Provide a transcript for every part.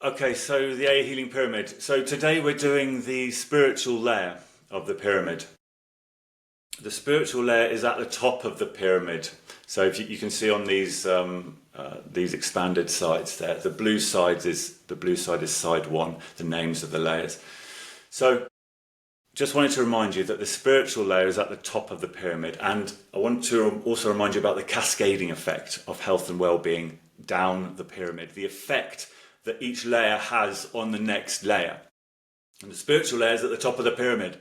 Okay, so the AA Healing Pyramid. So today we're doing the spiritual layer of the pyramid. The spiritual layer is at the top of the pyramid. So if you can see on these expanded sides there, the blue side is side one, the names of the layers. So just wanted to remind you that the spiritual layer is at the top of the pyramid, and I want to also remind you about the cascading effect of health and well-being down the pyramid, the effect that each layer has on the next layer. And the spiritual layer is at the top of the pyramid,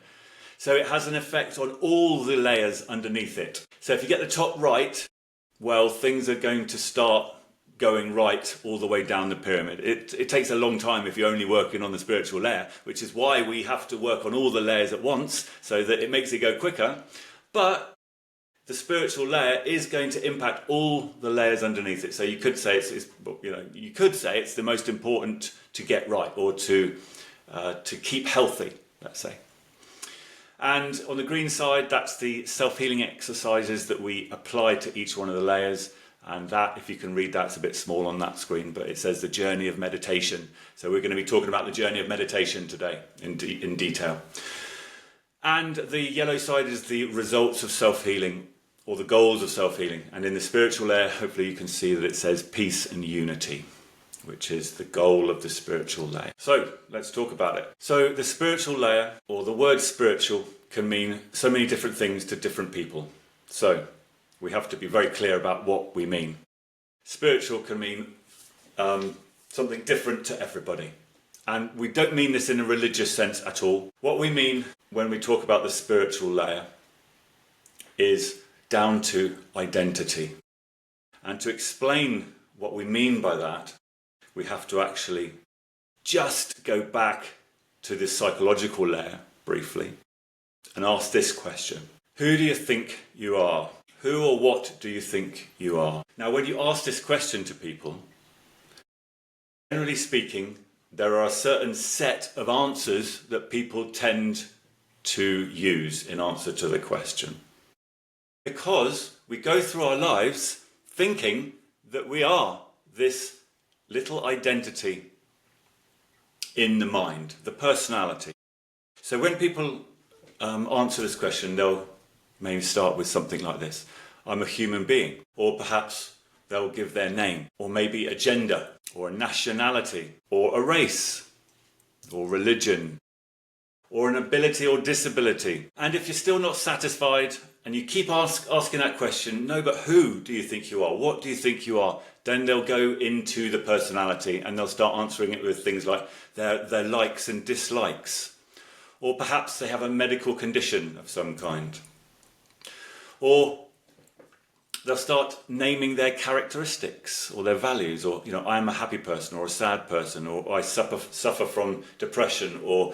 so it has an effect on all the layers underneath it. So if you get the top right, well, things are going to start going right all the way down the pyramid. It takes a long time if you're only working on the spiritual layer, which is why we have to work on all the layers at once so that it makes it go quicker. But the spiritual layer is going to impact all the layers underneath it. So you could say it's the most important to get right, or to keep healthy, let's say. And on the green side, that's the self-healing exercises that we apply to each one of the layers. And that, if you can read that, it's a bit small on that screen, but it says the journey of meditation. So we're going to be talking about the journey of meditation today in detail. And the yellow side is the results of self-healing, or the goals of self-healing. And in the spiritual layer, hopefully you can see that it says peace and unity, which is the goal of the spiritual layer. So let's talk about it. So the spiritual layer, or the word spiritual, can mean so many different things to different people. So we have to be very clear about what we mean. Spiritual can mean something different to everybody. And we don't mean this in a religious sense at all. What we mean when we talk about the spiritual layer is down to identity. And to explain what we mean by that, we have to actually just go back to the psychological layer briefly and ask this question. Who do you think you are? Who or what do you think you are? Now, when you ask this question to people, generally speaking, there are a certain set of answers that people tend to use in answer to the question. Because we go through our lives thinking that we are this little identity in the mind, the personality. So when people answer this question, they'll maybe start with something like this. I'm a human being. Or perhaps they'll give their name, or maybe a gender, or a nationality, or a race, or religion, or an ability or disability. And if you're still not satisfied and you keep asking that question, no, but who do you think you are? What do you think you are? Then they'll go into the personality and they'll start answering it with things like their likes and dislikes. Or perhaps they have a medical condition of some kind. Or they'll start naming their characteristics or their values, or, I am a happy person or a sad person, or I suffer from depression, or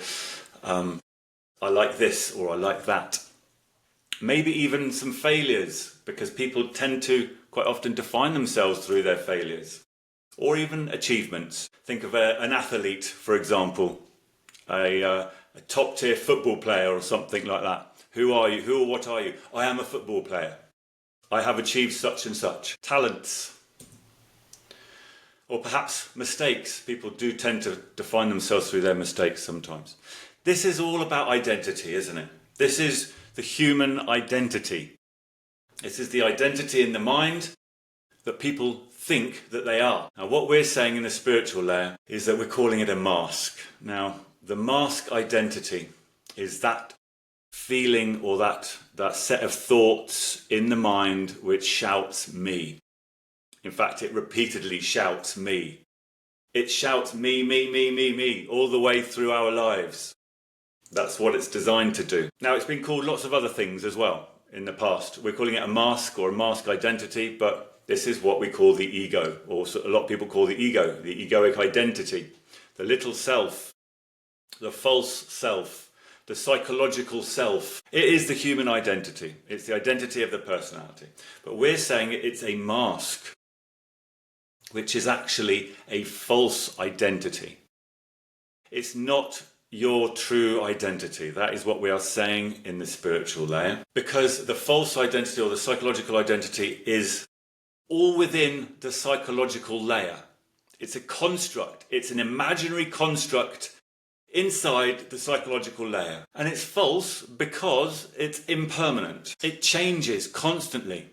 I like this or I like that. Maybe even some failures, because people tend to quite often define themselves through their failures. Or even achievements. Think of an athlete, for example, a top tier football player or something like that. Who are you? Who or what are you? I am a football player. I have achieved such and such. Talents. Or perhaps mistakes. People do tend to define themselves through their mistakes sometimes. This is all about identity, isn't it? This is the human identity. This is the identity in the mind that people think that they are. Now, what we're saying in the spiritual layer is that we're calling it a mask. Now, the mask identity is that feeling or that set of thoughts in the mind which shouts me. In fact, it repeatedly shouts me. It shouts me, all the way through our lives. That's what it's designed to do. Now, it's been called lots of other things as well in the past. We're calling it a mask or a mask identity, but this is what we call the ego, or a lot of people call the ego, the egoic identity, the little self, the false self, the psychological self. It is the human identity. It's the identity of the personality. But we're saying it's a mask, which is actually a false identity. It's not your true identity. That is what we are saying in the spiritual layer. Because the false identity or the psychological identity is all within the psychological layer. It's a construct. It's an imaginary construct inside the psychological layer. And it's false because it's impermanent. It changes constantly.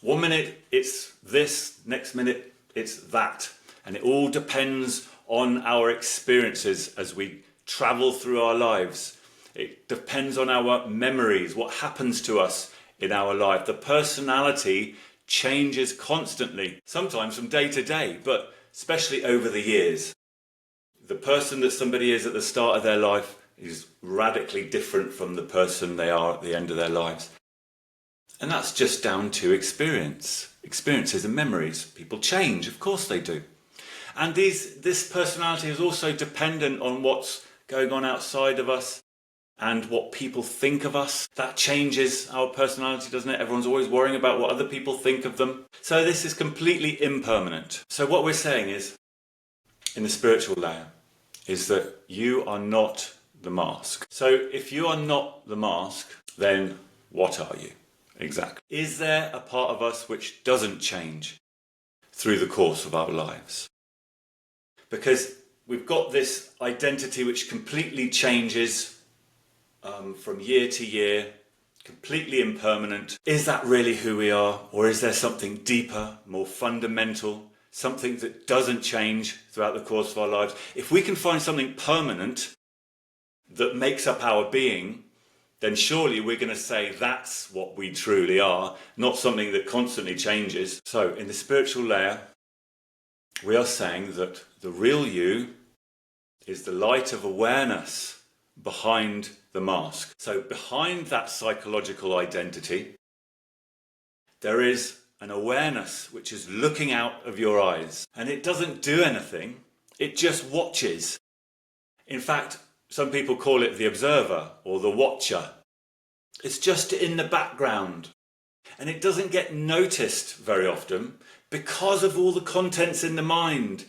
1 minute it's this, next minute it's that. And it all depends on our experiences as we travel through our lives. It depends on our memories, what happens to us in our life. The personality changes constantly, sometimes from day to day, but especially over the years. The person that somebody is at the start of their life is radically different from the person they are at the end of their lives. And that's just down to experiences and memories. People change, of course they do. And this personality is also dependent on what's going on outside of us and what people think of us. That changes our personality, doesn't it? Everyone's always worrying about what other people think of them. So this is completely impermanent. So what we're saying is, in the spiritual layer, is that you are not the mask. So if you are not the mask, then what are you? Exactly. Is there a part of us which doesn't change through the course of our lives? Because we've got this identity which completely changes from year to year, completely impermanent. Is that really who we are? Or is there something deeper, more fundamental, something that doesn't change throughout the course of our lives? If we can find something permanent that makes up our being, then surely we're going to say that's what we truly are, not something that constantly changes. So in the spiritual layer, we are saying that the real you is the light of awareness behind the mask. So behind that psychological identity, there is an awareness which is looking out of your eyes. And it doesn't do anything, it just watches. In fact, some people call it the observer or the watcher. It's just in the background. And it doesn't get noticed very often because of all the contents in the mind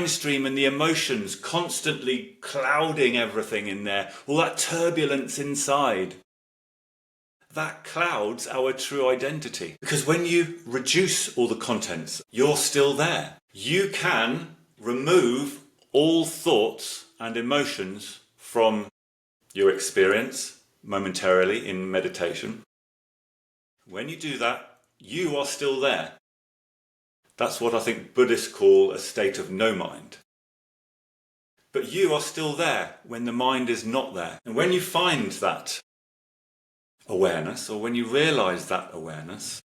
stream and the emotions constantly clouding everything in there, all that turbulence inside. That clouds our true identity. Because when you reduce all the contents, you're still there. You can remove all thoughts and emotions from your experience momentarily in meditation. When you do that, you are still there. That's what I think Buddhists call a state of no mind. But you are still there when the mind is not there. And when you find that awareness, or when you realize that awareness,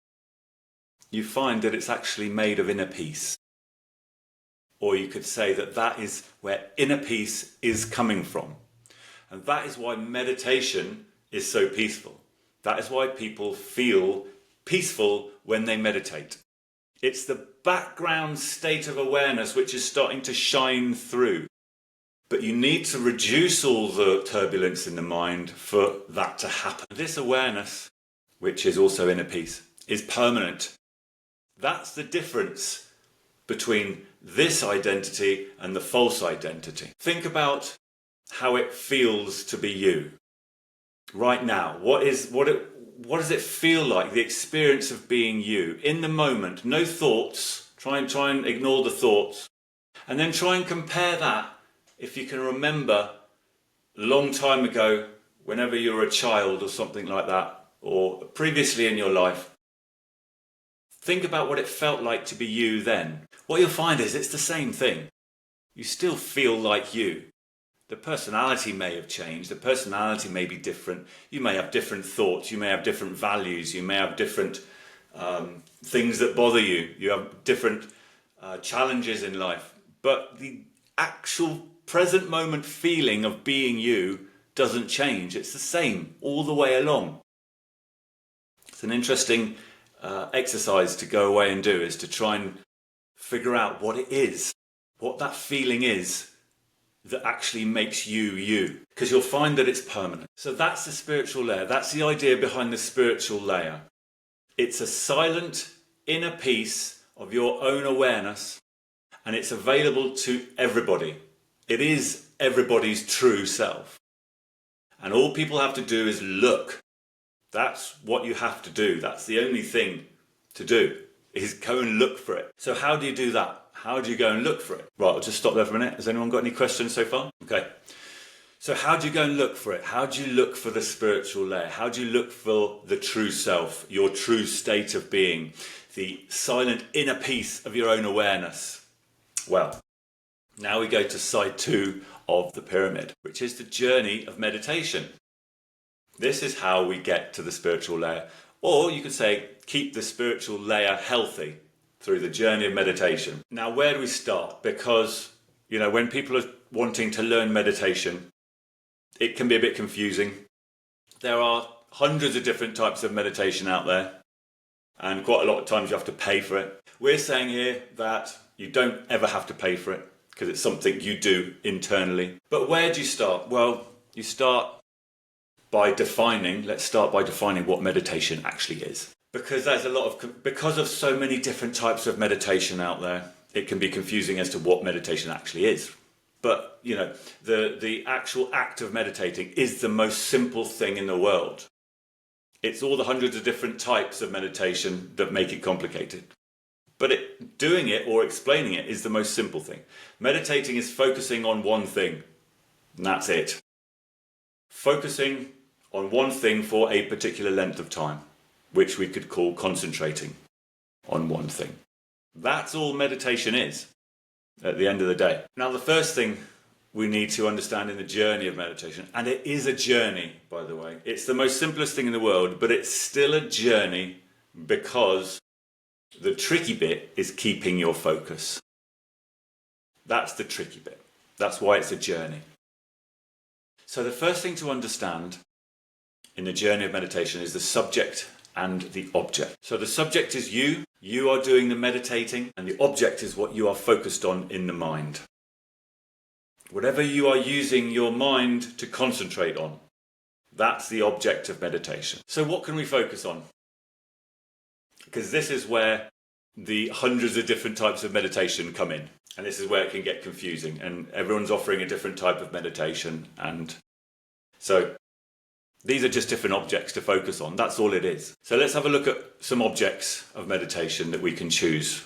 you find that it's actually made of inner peace. Or you could say that that is where inner peace is coming from. And that is why meditation is so peaceful. That is why people feel peaceful when they meditate. It's the background state of awareness which is starting to shine through. But you need to reduce all the turbulence in the mind for that to happen. This awareness, which is also inner peace, is permanent. That's the difference between this identity and the false identity. Think about how it feels to be you right now. What does it feel like, the experience of being you in the moment? No thoughts. Try and ignore the thoughts, and then try and compare that, if you can remember, a long time ago, whenever you were a child or something like that, or previously in your life. Think about what it felt like to be you then. What you'll find is it's the same thing. You still feel like you. The personality may have changed, the personality may be different, you may have different thoughts, you may have different values, you may have different things that bother you, you have different challenges in life, but the actual present moment feeling of being you doesn't change. It's the same all the way along. It's an interesting exercise to go away and do, is to try and figure out what it is, what that feeling is that actually makes you you, because you'll find that it's permanent. So that's the spiritual layer. That's the idea behind the spiritual layer. It's a silent inner peace of your own awareness, and it's available to everybody. It is everybody's true self. And all people have to do is look. That's what you have to do. That's the only thing to do, is go and look for it. So how do you do that? how do you go and look for it? Right, I'll just stop there for a minute. Has anyone got any questions so far? Okay. So how do you go and look for it? How do you look for the spiritual layer? How do you look for the true self, your true state of being, the silent inner peace of your own awareness? Well, now we go to side 2 of the pyramid, which is the journey of meditation. This is how we get to the spiritual layer. Or you could say, keep the spiritual layer healthy through the journey of meditation. Now, where do we start? Because, when people are wanting to learn meditation, it can be a bit confusing. There are hundreds of different types of meditation out there, and quite a lot of times you have to pay for it. We're saying here that you don't ever have to pay for it, because it's something you do internally. But where do you start? Well, you start by defining, let's start by defining what meditation actually is. Because because of so many different types of meditation out there, it can be confusing as to what meditation actually is. But, the actual act of meditating is the most simple thing in the world. It's all the hundreds of different types of meditation that make it complicated. But doing it or explaining it is the most simple thing. Meditating is focusing on one thing, and that's it. Focusing on one thing for a particular length of time, which we could call concentrating on one thing. That's all meditation is at the end of the day. Now, the first thing we need to understand in the journey of meditation, and it is a journey, by the way. It's the most simplest thing in the world, but it's still a journey because the tricky bit is keeping your focus. That's the tricky bit. That's why it's a journey. So the first thing to understand in the journey of meditation is the subject and the object. So the subject is you. You are doing the meditating, and the object is what you are focused on in the mind. Whatever you are using your mind to concentrate on, that's the object of meditation. So what can we focus on? Because this is where the hundreds of different types of meditation come in. And this is where it can get confusing. And everyone's offering a different type of meditation. And so these are just different objects to focus on. That's all it is. So let's have a look at some objects of meditation that we can choose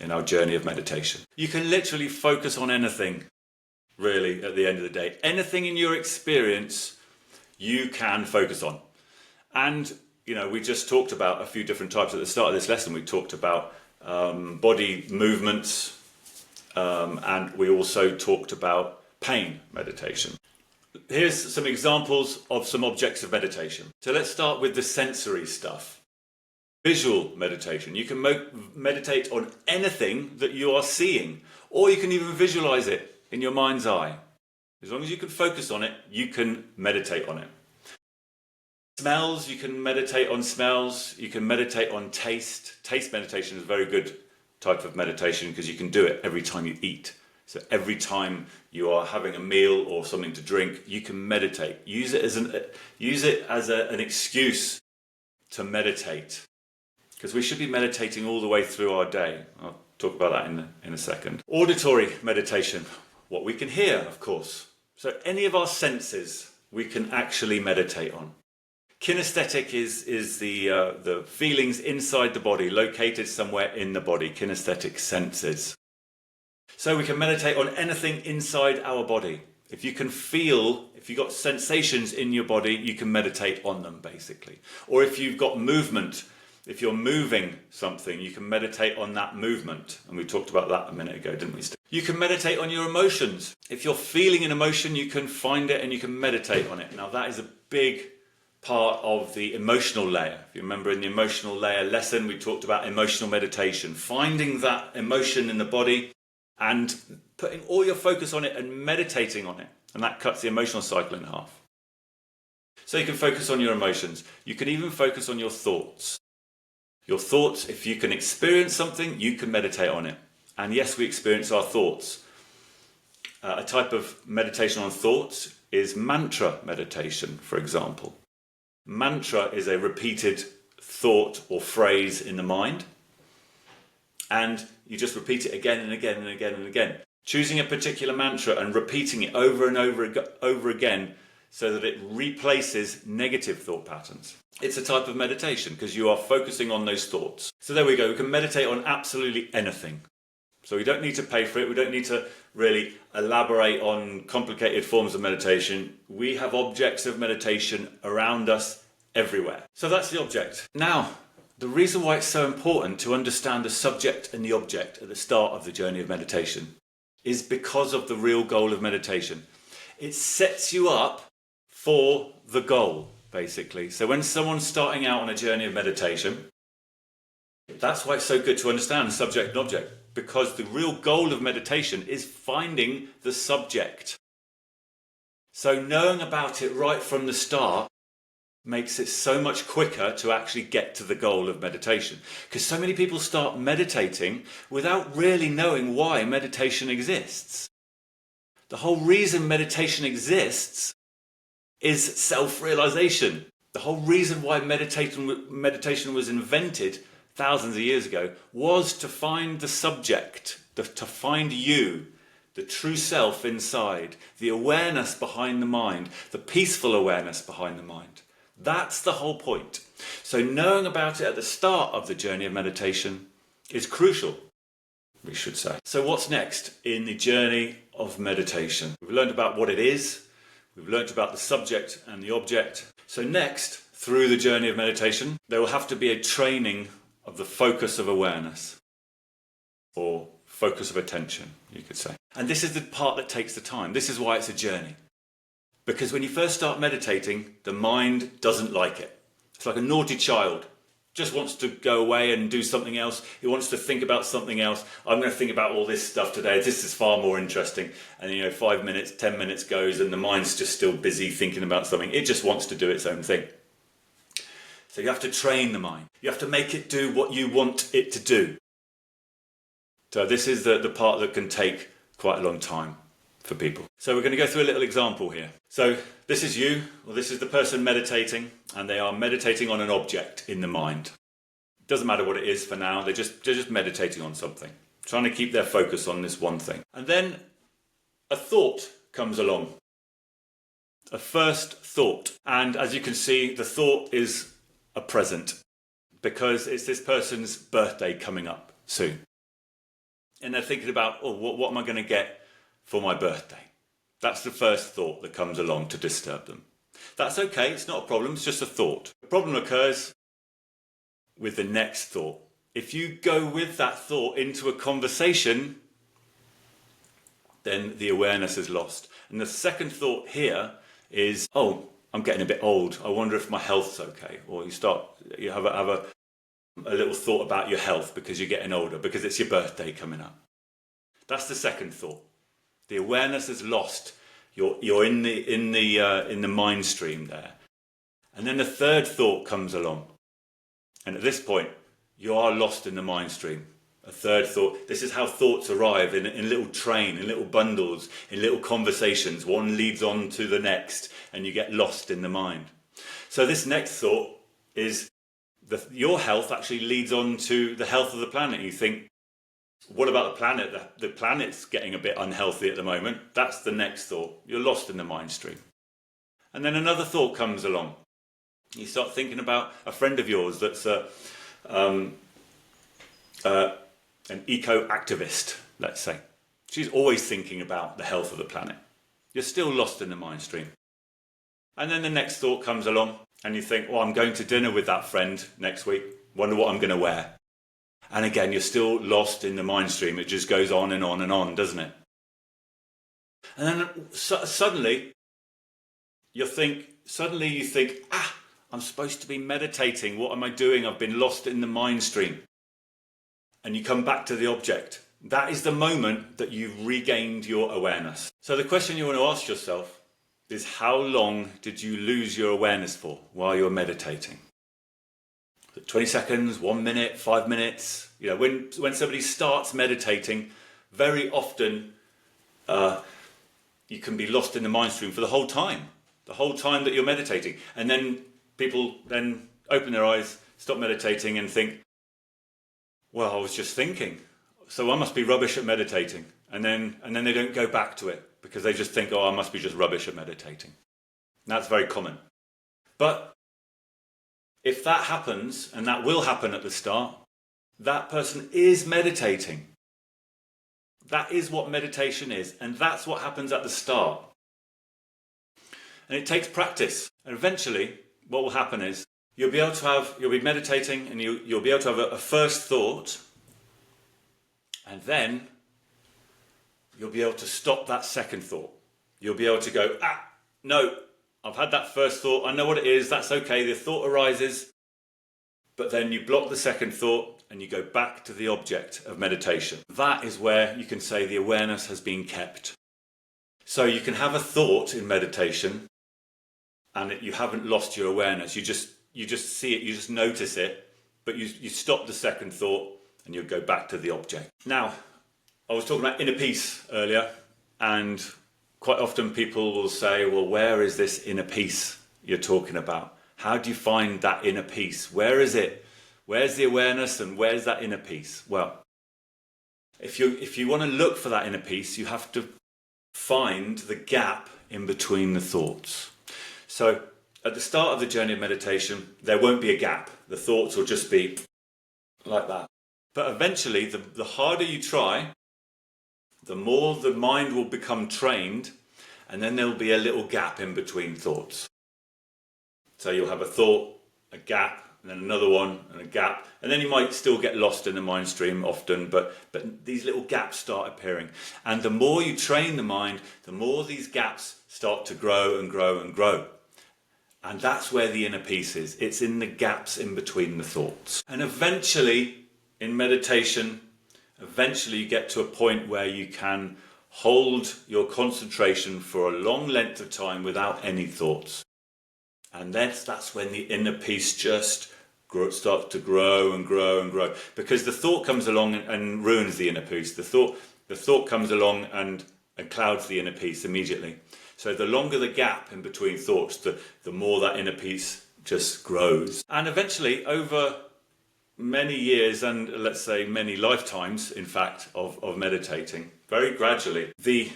in our journey of meditation. You can literally focus on anything, really, at the end of the day. Anything in your experience, you can focus on. And, we just talked about a few different types at the start of this lesson. We talked about body movements, and we also talked about pain meditation. Here's some examples of some objects of meditation. So let's start with the sensory stuff. Visual meditation. You can meditate on anything that you are seeing, or you can even visualize it in your mind's eye. As long as you can focus on it, you can meditate on it. Smells, you can meditate on smells. You can meditate on taste. Taste meditation is a very good type of meditation because you can do it every time you eat. So every time you are having a meal or something to drink, you can meditate. Use it as an excuse to meditate, because we should be meditating all the way through our day. I'll talk about that in a second. Auditory meditation, what we can hear, of course. So any of our senses we can actually meditate on. Kinesthetic is the feelings inside the body, located somewhere in the body, kinesthetic senses. So we can meditate on anything inside our body. If you've got sensations in your body, you can meditate on them, basically. Or if you've got movement, if you're moving something, you can meditate on that movement. And we talked about that a minute ago, didn't we? You can meditate on your emotions. If you're feeling an emotion, you can find it and you can meditate on it. Now, that is a big part of the emotional layer. If you remember in the emotional layer lesson, we talked about emotional meditation, finding that emotion in the body and putting all your focus on it and meditating on it. And that cuts the emotional cycle in half. So you can focus on your emotions. You can even focus on your thoughts. Your thoughts, if you can experience something, you can meditate on it. And yes, we experience our thoughts. A type of meditation on thoughts is mantra meditation, for example. Mantra is a repeated thought or phrase in the mind. And you just repeat it again and again and again and again. Choosing a particular mantra and repeating it over and over again so that it replaces negative thought patterns. It's a type of meditation because you are focusing on those thoughts. So there we go. We can meditate on absolutely anything. So we don't need to pay for it. We don't need to really elaborate on complicated forms of meditation. We have objects of meditation around us everywhere. So that's the object. Now, the reason why it's so important to understand the subject and the object at the start of the journey of meditation is because of the real goal of meditation. It sets you up for the goal, basically. So when someone's starting out on a journey of meditation, that's why it's so good to understand subject and object, because the real goal of meditation is finding the subject. So knowing about it right from the start makes it so much quicker to actually get to the goal of meditation. Because so many people start meditating without really knowing why meditation exists. The whole reason meditation exists is self-realization. The whole reason why meditation was invented thousands of years ago was to find the subject, to find you, the true self inside, the awareness behind the mind, the peaceful awareness behind the mind. That's the whole point. So knowing about it at the start of the journey of meditation is crucial, we should say. So what's next in the journey of meditation? We've learned about what it is. We've learned about the subject and the object. So next, through the journey of meditation, there will have to be a training of the focus of awareness, or focus of attention, you could say. And this is the part that takes the time. This is why it's a journey. Because when you first start meditating, the mind doesn't like it. It's like a naughty child. Just wants to go away and do something else. He wants to think about something else. I'm going to think about all this stuff today. This is far more interesting. And 5 minutes, 10 minutes goes and the mind's just still busy thinking about something. It just wants to do its own thing. So you have to train the mind. You have to make it do what you want it to do. So this is the part that can take quite a long time for people. So we're going to go through a little example here. So this is you, or this is the person meditating, and they are meditating on an object in the mind. It doesn't matter what it is for now, they're just meditating on something, trying to keep their focus on this one thing. And then a thought comes along, a first thought. And as you can see, the thought is a present, because it's this person's birthday coming up soon. And they're thinking about, what am I going to get for my birthday? That's the first thought that comes along to disturb them. That's okay, it's not a problem, it's just a thought. The problem occurs with the next thought. If you go with that thought into a conversation, then the awareness is lost. And the second thought here is, I'm getting a bit old, I wonder if my health's okay. Or you have a little thought about your health because you're getting older, because it's your birthday coming up. That's the second thought. The awareness is lost. You're in the mind stream there. And then the third thought comes along. And at this point, you are lost in the mind stream. A third thought. This is how thoughts arrive in a little train, in little bundles, in little conversations. One leads on to the next, and you get lost in the mind. So this next thought is your health actually leads on to the health of the planet. You think, what about the planet? The planet's getting a bit unhealthy at the moment. That's the next thought. You're lost in the mind stream. And then another thought comes along. You start thinking about a friend of yours that's an eco-activist, let's say. She's always thinking about the health of the planet. You're still lost in the mind stream. And then the next thought comes along and you think, I'm going to dinner with that friend next week. Wonder what I'm going to wear. And again, you're still lost in the mind stream. It just goes on and on and on, doesn't it? And then suddenly you think, I'm supposed to be meditating. What am I doing? I've been lost in the mind stream. And you come back to the object. That is the moment that you've regained your awareness. So the question you want to ask yourself is, how long did you lose your awareness for while you're meditating? 20 seconds, 1 minute, 5 minutes. When somebody starts meditating, very often you can be lost in the mind stream for the whole time that you're meditating. And then people then open their eyes, stop meditating and think, I was just thinking, so I must be rubbish at meditating. And then they don't go back to it because they just think, I must be just rubbish at meditating. And that's very common. But if that happens, and that will happen at the start, that person is meditating. That is what meditation is, and that's what happens at the start. And it takes practice. And eventually, what will happen is you'll be meditating, and you'll be able to have a first thought, and then you'll be able to stop that second thought. You'll be able to go, no, I've had that first thought, I know what it is, that's okay, the thought arises, but then you block the second thought and you go back to the object of meditation. That is where you can say the awareness has been kept. So you can have a thought in meditation and you haven't lost your awareness. You just see it, you just notice it, but you stop the second thought and you go back to the object. Now, I was talking about inner peace earlier, and quite often people will say, well, where is this inner peace you're talking about? How do you find that inner peace? Where is it? Where's the awareness and where's that inner peace? Well, if you want to look for that inner peace, you have to find the gap in between the thoughts. So at the start of the journey of meditation, there won't be a gap. The thoughts will just be like that. But eventually, the harder you try, the more the mind will become trained, and then there'll be a little gap in between thoughts. So you'll have a thought, a gap, and then another one, and a gap, and then you might still get lost in the mind stream often, but these little gaps start appearing. And the more you train the mind, the more these gaps start to grow and grow and grow. And that's where the inner peace is. It's in the gaps in between the thoughts. And eventually, in meditation, you get to a point where you can hold your concentration for a long length of time without any thoughts. And that's when the inner peace just starts to grow and grow and grow. Because the thought comes along and ruins the inner peace. The thought comes along and clouds the inner peace immediately. So the longer the gap in between thoughts, the more that inner peace just grows. And eventually, over many years and let's say many lifetimes, in fact, of meditating, very gradually, the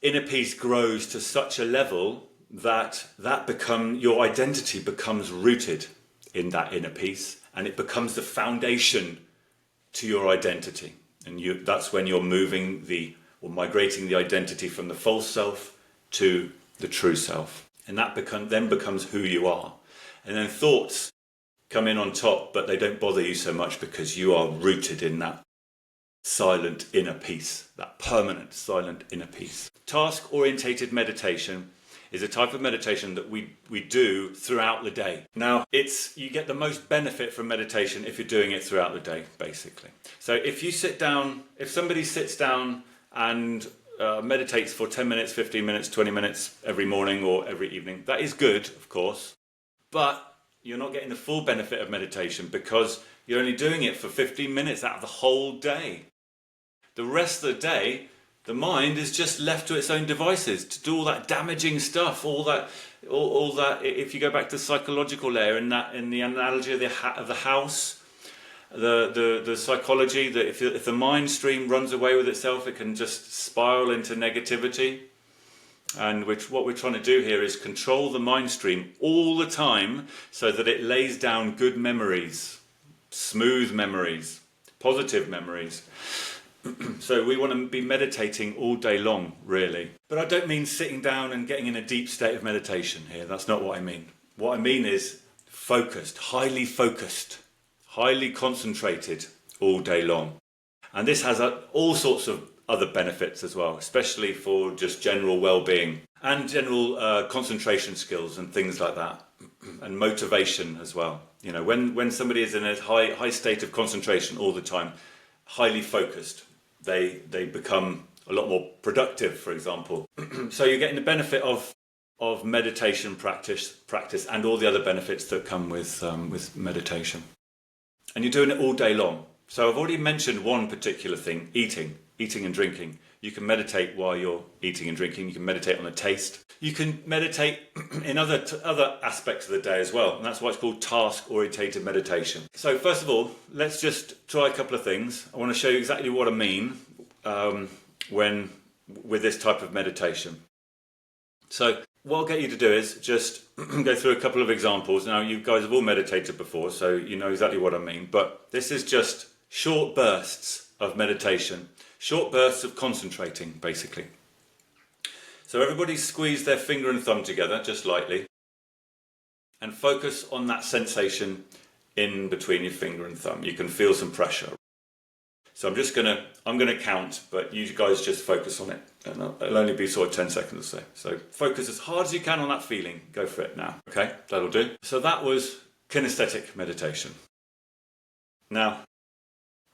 inner peace grows to such a level that your identity becomes rooted in that inner peace, and it becomes the foundation to your identity. And that's when you're migrating the identity from the false self to the true self, and that then becomes who you are. And then thoughts come in on top, but they don't bother you so much because you are rooted in that silent inner peace, that permanent silent inner peace. Task-orientated meditation is a type of meditation that we do throughout the day. Now, you get the most benefit from meditation if you're doing it throughout the day, basically. So if somebody sits down and meditates for 10 minutes, 15 minutes, 20 minutes every morning or every evening, that is good, of course, but you're not getting the full benefit of meditation because you're only doing it for 15 minutes out of the whole day. The rest of the day, the mind is just left to its own devices to do all that damaging stuff, all that. If you go back to the psychological layer, in the analogy of the house, the psychology that if the mind stream runs away with itself, it can just spiral into negativity. And what we're trying to do here is control the mind stream all the time so that it lays down good memories, smooth memories, positive memories. So we want to be meditating all day long, really. But I don't mean sitting down and getting in a deep state of meditation here. That's not what I mean. What I mean is focused, highly concentrated all day long. And this has all sorts of other benefits as well, especially for just general well-being and general concentration skills and things like that, and motivation as well. You know, when somebody is in a high state of concentration all the time, highly focused, they become a lot more productive, for example. So you're getting the benefit of meditation practice and all the other benefits that come with meditation. And you're doing it all day long. So I've already mentioned one particular thing, eating and drinking. You can meditate while you're eating and drinking. You can meditate on the taste. You can meditate in other aspects of the day as well. And that's why it's called task-orientated meditation. So first of all, let's just try a couple of things. I want to show you exactly what I mean with this type of meditation. So what I'll get you to do is just go through a couple of examples. Now, you guys have all meditated before, so you know exactly what I mean. But this is just short bursts of meditation Short bursts of concentrating, basically. So everybody squeeze their finger and thumb together, just lightly, and focus on that sensation in between your finger and thumb. You can feel some pressure. So I'm gonna count, but you guys just focus on it. And it'll only be sort of 10 seconds or so. So focus as hard as you can on that feeling. Go for it now. Okay, that'll do. So that was kinesthetic meditation. Now,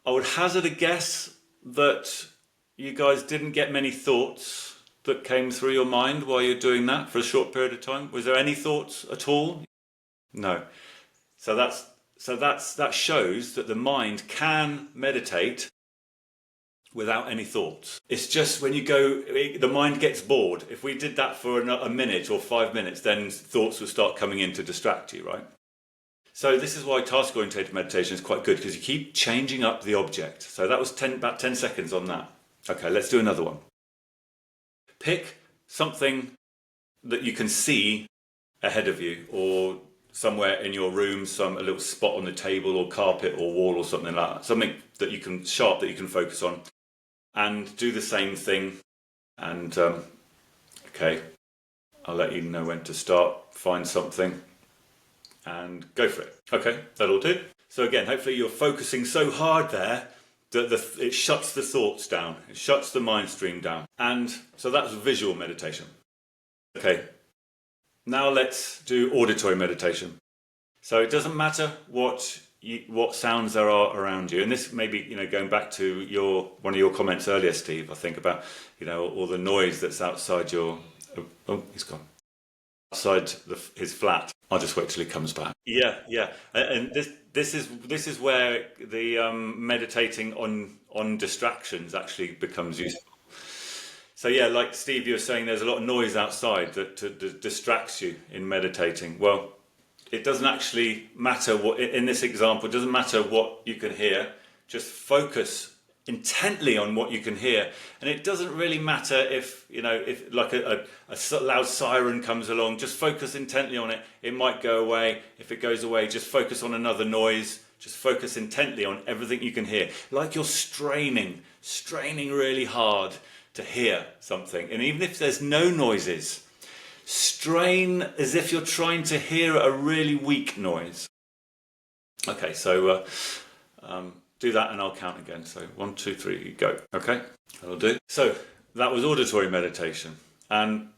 I would hazard a guess that you guys didn't get many thoughts that came through your mind while you're doing that for a short period of time. Was there any thoughts at all? No. So that shows that the mind can meditate without any thoughts. It's just when you go, the mind gets bored. If we did that for a minute or 5 minutes, then thoughts will start coming in to distract you, right? So this is why task-oriented meditation is quite good, because you keep changing up the object. So that was about 10 seconds on that. Okay, let's do another one. Pick something that you can see ahead of you, or somewhere in your room, a little spot on the table or carpet or wall or something like that. Something that you can focus on, and do the same thing. And okay, I'll let you know when to start. Find something and go for it. Okay, that'll do. So again, hopefully you're focusing so hard there that it shuts the thoughts down. It shuts the mind stream down. And so that's visual meditation. Okay, now let's do auditory meditation. So it doesn't matter what sounds there are around you. And this may be, going back to one of your comments earlier, Steve, I think about, all the noise that's outside he's gone. Outside his flat. I'll just wait till he comes back. Yeah. And this is where the meditating on distractions actually becomes useful. So yeah, like Steve, you were saying, there's a lot of noise outside that distracts you in meditating. Well, it doesn't actually matter in this example, it doesn't matter what you can hear. Just focus intently on what you can hear. And it doesn't really matter if like a loud siren comes along, just focus intently on it. It might go away. If it goes away, just focus on another noise. Just focus intently on everything you can hear. Like you're straining really hard to hear something. And even if there's no noises, strain as if you're trying to hear a really weak noise. Okay, so do that and I'll count again. So 1, 2, 3, go. Okay, that'll do. So that was auditory meditation. And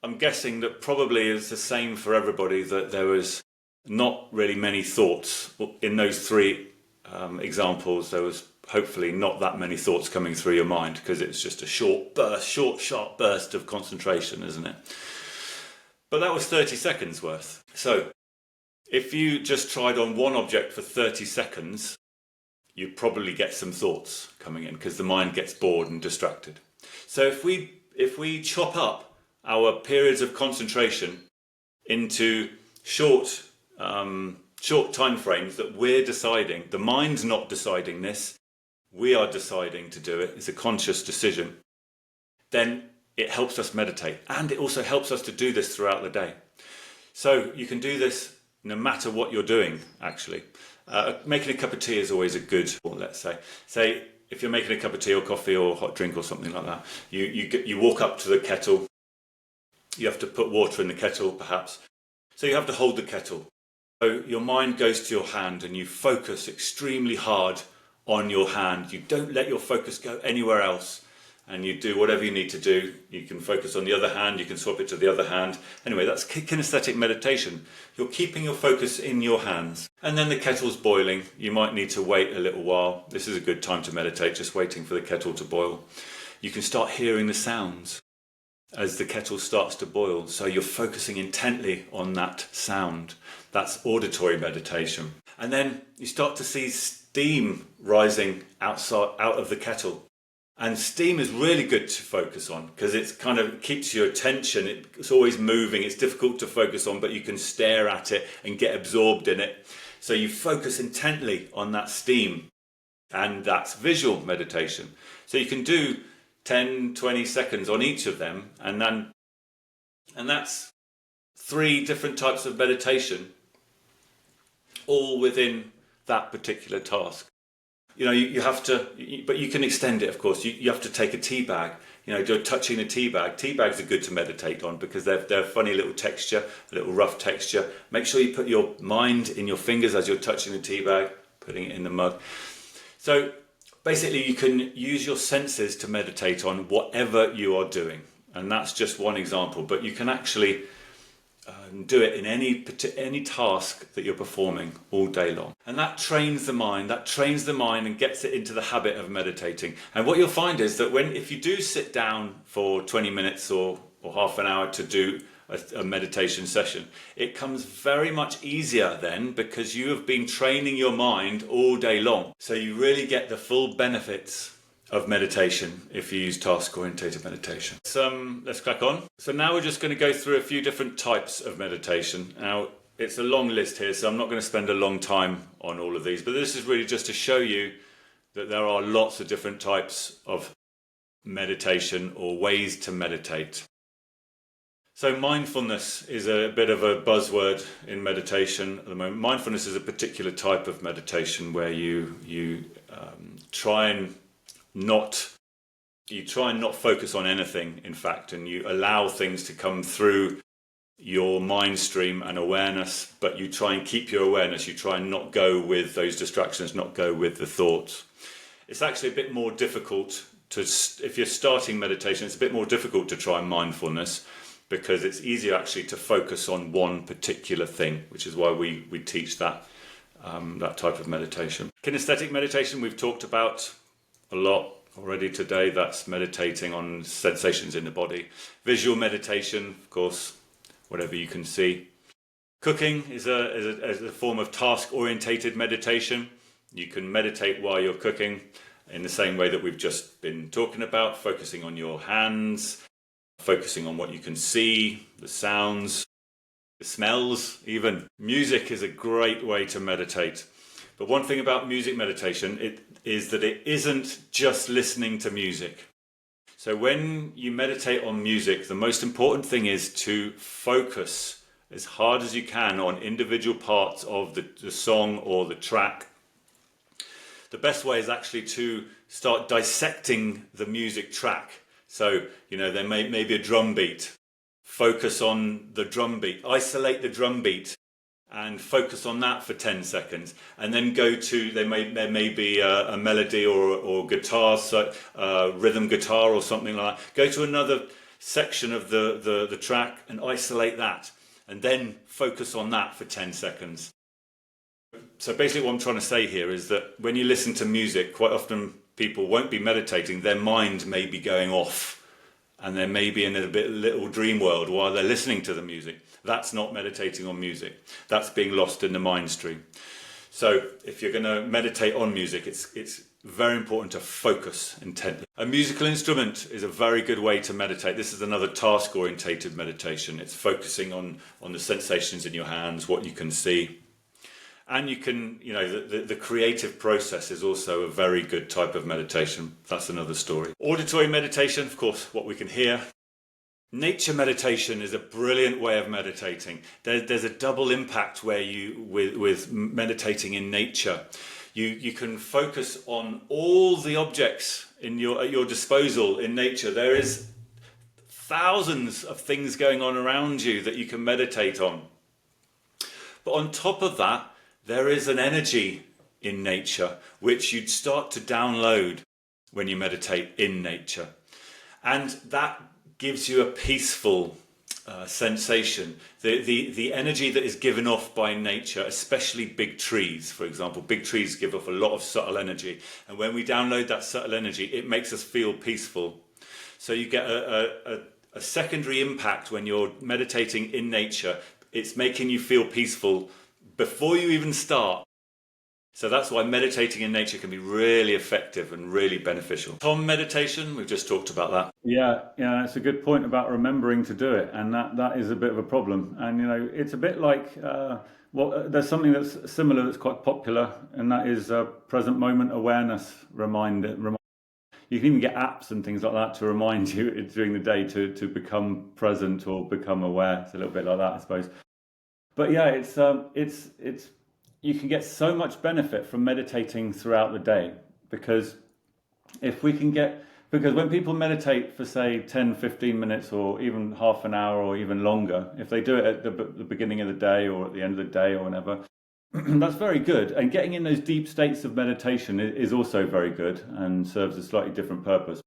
I'm guessing that probably is the same for everybody, that there was not really many thoughts in those 3 examples. There was hopefully not that many thoughts coming through your mind, because it's just a sharp burst of concentration, isn't it? But that was 30 seconds worth. So if you just tried on one object for 30 seconds, you'd probably get some thoughts coming in, because the mind gets bored and distracted. So if we chop up our periods of concentration into short time frames that we're deciding, the mind's not deciding this, we are deciding to do it, it's a conscious decision, then it helps us meditate. And it also helps us to do this throughout the day. So you can do this no matter what you're doing, actually. Making a cup of tea is always a good, let's say. Say, if you're making a cup of tea or coffee or hot drink or something like that, you walk up to the kettle, you have to put water in the kettle perhaps, so you have to hold the kettle. So your mind goes to your hand and you focus extremely hard on your hand. You don't let your focus go anywhere else, and you do whatever you need to do. You can focus on the other hand, you can swap it to the other hand. Anyway, that's kinesthetic meditation. You're keeping your focus in your hands. And then the kettle's boiling. You might need to wait a little while. This is a good time to meditate, just waiting for the kettle to boil. You can start hearing the sounds as the kettle starts to boil. So you're focusing intently on that sound. That's auditory meditation. And then you start to see steam rising out of the kettle. And steam is really good to focus on, because it kind of keeps your attention. It's always moving. It's difficult to focus on, but you can stare at it and get absorbed in it. So you focus intently on that steam, and that's visual meditation. So you can do 10, 20 seconds on each of them, and that's 3 different types of meditation, all within that particular task. You have to, but you can extend it, of course. You have to take a tea bag. You're touching a tea bag. Tea bags are good to meditate on because they're a funny little texture, a little rough texture. Make sure you put your mind in your fingers as you're touching the tea bag, putting it in the mug. So basically, you can use your senses to meditate on whatever you are doing. And that's just one example, but you can actually do it in any task that you're performing all day long. And that trains the mind and gets it into the habit of meditating. And what you'll find is that if you do sit down for 20 minutes or half an hour to do a meditation session, it comes very much easier then because you have been training your mind all day long. So you really get the full benefits of meditation if you use task-orientated meditation. Let's crack on. So now we're just going to go through a few different types of meditation. Now, it's a long list here, so I'm not going to spend a long time on all of these, but this is really just to show you that there are lots of different types of meditation or ways to meditate. So mindfulness is a bit of a buzzword in meditation at the moment. Mindfulness is a particular type of meditation where you try and not focus on anything, in fact, and you allow things to come through your mind stream and awareness, but you try and keep your awareness. You try and not go with those distractions, not go with the thoughts. It's actually a bit more difficult if you're starting meditation, it's a bit more difficult to try mindfulness because it's easier actually to focus on one particular thing, which is why we teach that type of meditation. Kinesthetic meditation we've talked about a lot already today. That's meditating on sensations in the body. Visual meditation, of course, whatever you can see. Cooking is a form of task-orientated meditation. You can meditate while you're cooking in the same way that we've just been talking about, focusing on your hands, focusing on what you can see, the sounds, the smells even. Music is a great way to meditate. But one thing about music meditation is that it isn't just listening to music. So when you meditate on music, the most important thing is to focus as hard as you can on individual parts of the song or the track. The best way is actually to start dissecting the music track. So, there may be a drum beat. Focus on the drum beat. Isolate the drum beat and focus on that for 10 seconds. And then go to, there may be a melody or guitar, so rhythm guitar or something like that. Go to another section of the track and isolate that. And then focus on that for 10 seconds. So basically what I'm trying to say here is that when you listen to music, quite often people won't be meditating. Their mind may be going off and they may be in a little dream world while they're listening to the music. That's not meditating on music. That's being lost in the mind stream. So if you're going to meditate on music, it's very important to focus intently. A musical instrument is a very good way to meditate. This is another task-orientated meditation. It's focusing on the sensations in your hands, what you can see. And you can, the creative process is also a very good type of meditation. That's another story. Auditory meditation, of course, what we can hear. Nature meditation is a brilliant way of meditating. There's a double impact where with meditating in nature, you can focus on all the objects at your disposal in nature. There is thousands of things going on around you that you can meditate on. But on top of that, there is an energy in nature which you'd start to download when you meditate in nature. And that gives you a peaceful sensation. The energy that is given off by nature, especially big trees, for example. Big trees give off a lot of subtle energy. And when we download that subtle energy, it makes us feel peaceful. So you get a secondary impact when you're meditating in nature. It's making you feel peaceful before you even start. So that's why meditating in nature can be really effective and really beneficial. Tom meditation, we've just talked about that. Yeah, it's a good point about remembering to do it, and that is a bit of a problem. And it's a bit like there's something that's similar that's quite popular, and that is present moment awareness reminder. You can even get apps and things like that to remind you during the day to become present or become aware. It's a little bit like that, I suppose. But yeah, it's you can get so much benefit from meditating throughout the day, because because when people meditate for say 10, 15 minutes or even half an hour or even longer, if they do it at the beginning of the day or at the end of the day or whenever, that's very good. And getting in those deep states of meditation is also very good and serves a slightly different purpose.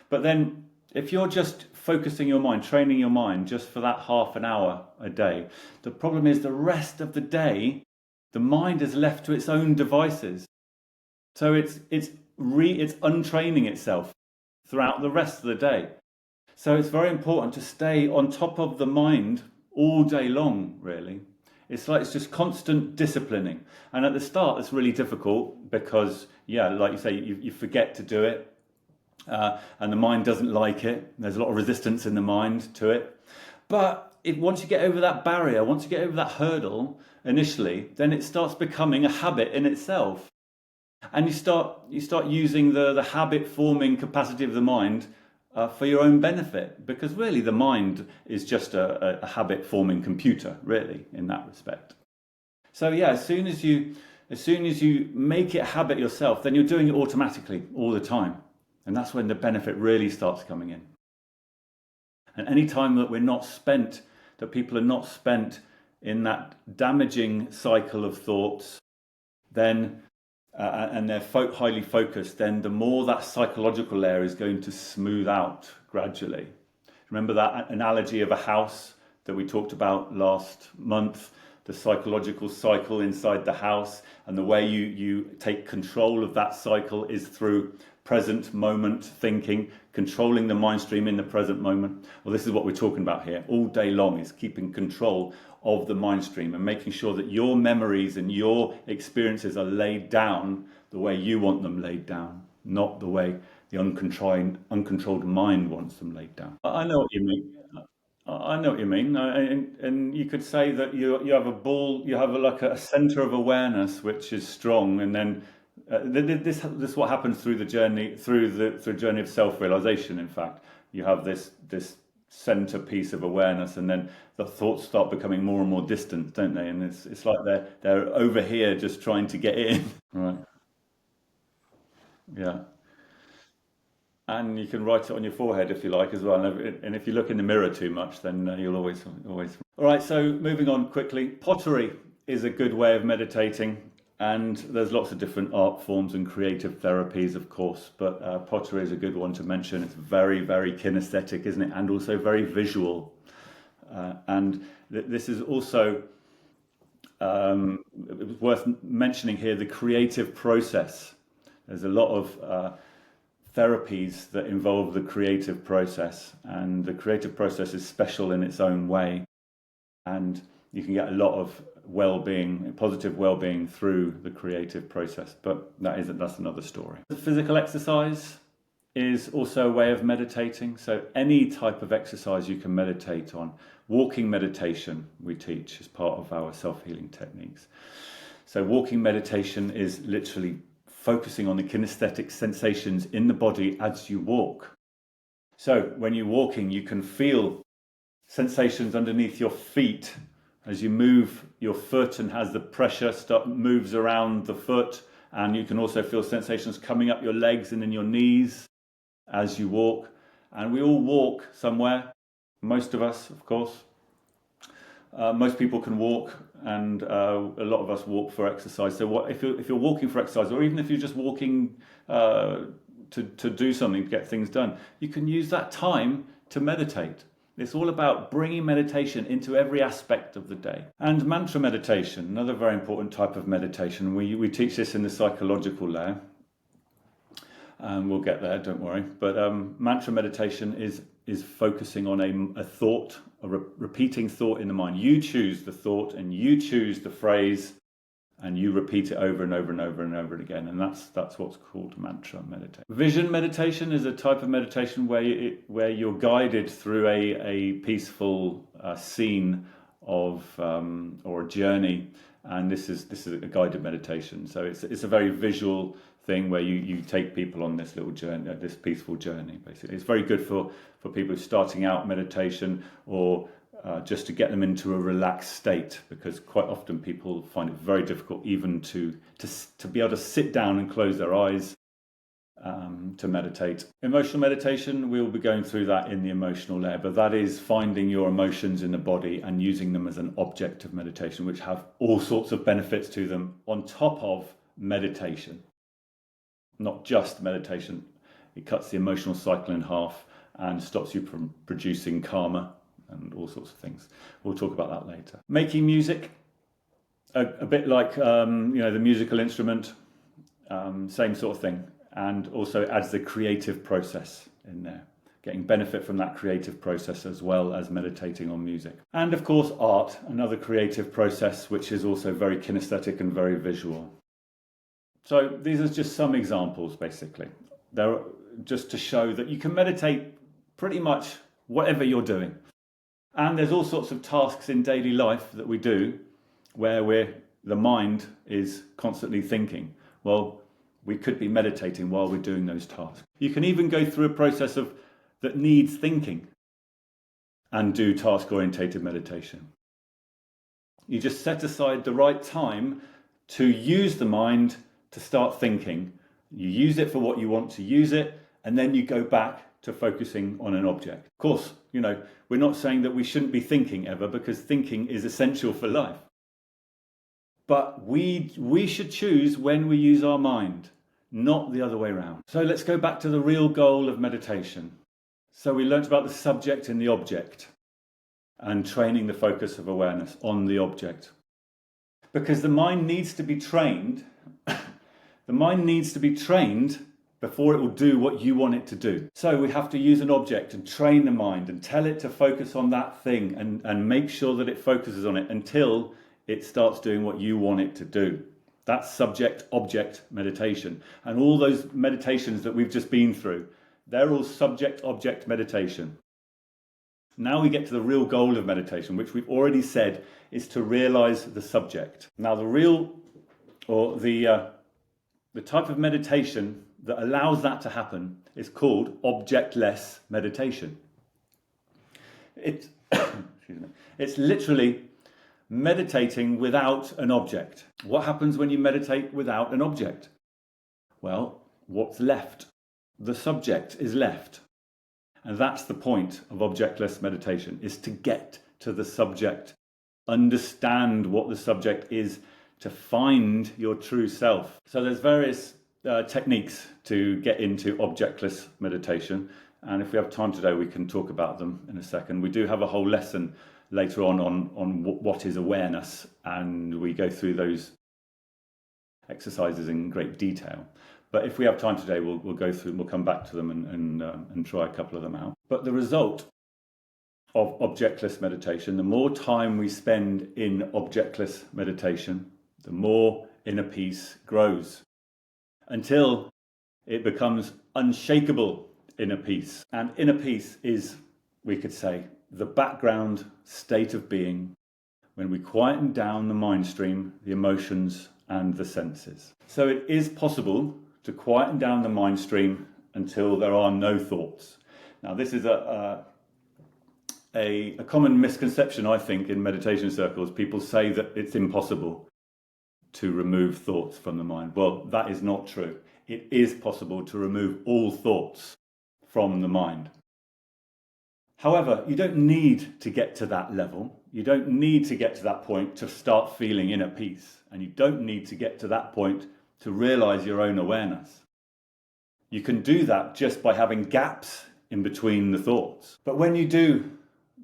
But then if you're just focusing your mind, training your mind just for that half an hour a day, the problem is the rest of the day, the mind is left to its own devices. So it's untraining itself throughout the rest of the day. So it's very important to stay on top of the mind all day long, really. It's just constant disciplining. And at the start, it's really difficult because, like you say, you forget to do it. And the mind doesn't like it. There's a lot of resistance in the mind to it. But once you get over that barrier, once you get over that hurdle initially, then it starts becoming a habit in itself. And you start using the habit-forming capacity of the mind for your own benefit, because really the mind is just a habit-forming computer, really, in that respect. So as soon as you make it a habit yourself, then you're doing it automatically all the time, and that's when the benefit really starts coming in. And any time that people are not spent in that damaging cycle of thoughts, then and they're highly focused, then the more that psychological layer is going to smooth out gradually. Remember that analogy of a house that we talked about last month, the psychological cycle inside the house, and the way you take control of that cycle is through present moment thinking, controlling the mind stream in the present moment. Well, this is what we're talking about here all day long, is keeping control of the mind stream and making sure that your memories and your experiences are laid down the way you want them laid down, not the way the uncontrolled mind wants them laid down. I know what you mean. I know what you mean. And you could say that you have like a center of awareness which is strong, and then this is what happens through the journey of self-realization. In fact, you have this centerpiece of awareness, and then the thoughts start becoming more and more distant, don't they? And it's like they're over here just trying to get in. Right. Yeah. And you can write it on your forehead if you like as well. And if you look in the mirror too much, then you'll always. All right, so moving on quickly. Pottery is a good way of meditating. And there's lots of different art forms and creative therapies, of course. But pottery is a good one to mention. It's very, very kinesthetic, isn't it? And also very visual. And this is also worth mentioning here, the creative process. There's a lot of therapies that involve the creative process, and the creative process is special in its own way, and you can get a lot of positive well-being through the creative process, but that's another story. The physical exercise is also a way of meditating, so any type of exercise you can meditate on. Walking meditation we teach as part of our self-healing techniques. So walking meditation is literally focusing on the kinesthetic sensations in the body as you walk. So when you're walking, you can feel sensations underneath your feet as you move your foot, and as the pressure moves around the foot, and you can also feel sensations coming up your legs and in your knees as you walk. And we all walk somewhere, most of us, of course. Most people can walk, and a lot of us walk for exercise. So if you're walking for exercise, or even if you're just walking to do something, to get things done, you can use that time to meditate. It's all about bringing meditation into every aspect of the day. And mantra meditation, another very important type of meditation. We teach this in the psychological layer. We'll get there, don't worry. But mantra meditation is focusing on a thought, a repeating thought in the mind. You choose the thought and you choose the phrase, and you repeat it over and over and over and over again. And that's what's called mantra meditation. Vision meditation is a type of meditation where you're guided through a peaceful scene of or a journey. And this is a guided meditation. So it's a very visual thing where you take people on this little journey, this peaceful journey, basically. It's very good for people starting out meditation, or just to get them into a relaxed state, because quite often people find it very difficult even to be able to sit down and close their eyes to meditate. Emotional meditation, we'll be going through that in the emotional layer, but that is finding your emotions in the body and using them as an object of meditation, which have all sorts of benefits to them on top of meditation. Not just meditation. It cuts the emotional cycle in half and stops you from producing karma and all sorts of things. We'll talk about that later. Making music, a bit like the musical instrument, same sort of thing, and also adds the creative process in there, getting benefit from that creative process as well as meditating on music. And of course art, another creative process which is also very kinesthetic and very visual. So these are just some examples basically. They're just to show that you can meditate pretty much whatever you're doing. And there's all sorts of tasks in daily life that we do where the mind is constantly thinking. Well, we could be meditating while we're doing those tasks. You can even go through a process that needs thinking and do task-orientated meditation. You just set aside the right time to use the mind to start thinking. You use it for what you want to use it, and then you go back to focusing on an object. Of course, we're not saying that we shouldn't be thinking ever, because thinking is essential for life. But we should choose when we use our mind, not the other way around. So let's go back to the real goal of meditation. So we learnt about the subject and the object, and training the focus of awareness on the object. Because the mind needs to be trained, before it will do what you want it to do. So we have to use an object and train the mind and tell it to focus on that thing and make sure that it focuses on it until it starts doing what you want it to do. That's subject-object meditation. And all those meditations that we've just been through, they're all subject-object meditation. Now we get to the real goal of meditation, which we've already said is to realize the subject. Now the type of meditation that allows that to happen is called objectless meditation. It's literally meditating without an object. What happens when you meditate without an object? Well, what's left? The subject is left. And that's the point of objectless meditation, is to get to the subject, understand what the subject is, to find your true self. So there's various techniques to get into objectless meditation, and if we have time today we can talk about them in a second. We do have a whole lesson later on what is awareness, and we go through those exercises in great detail. But if we have time today, we'll go through, we'll come back to them and try a couple of them out. But the result of objectless meditation, the more time we spend in objectless meditation, the more inner peace grows, until it becomes unshakable inner peace. And inner peace is, we could say, the background state of being when we quieten down the mind stream, the emotions and the senses. So it is possible to quieten down the mind stream until there are no thoughts. Now this is a common misconception, I think, in meditation circles. People say that it's impossible to remove thoughts from the mind. Well, that is not true. It is possible to remove all thoughts from the mind. However, you don't need to get to that level. You don't need to get to that point to start feeling inner peace. And you don't need to get to that point to realize your own awareness. You can do that just by having gaps in between the thoughts. But when you do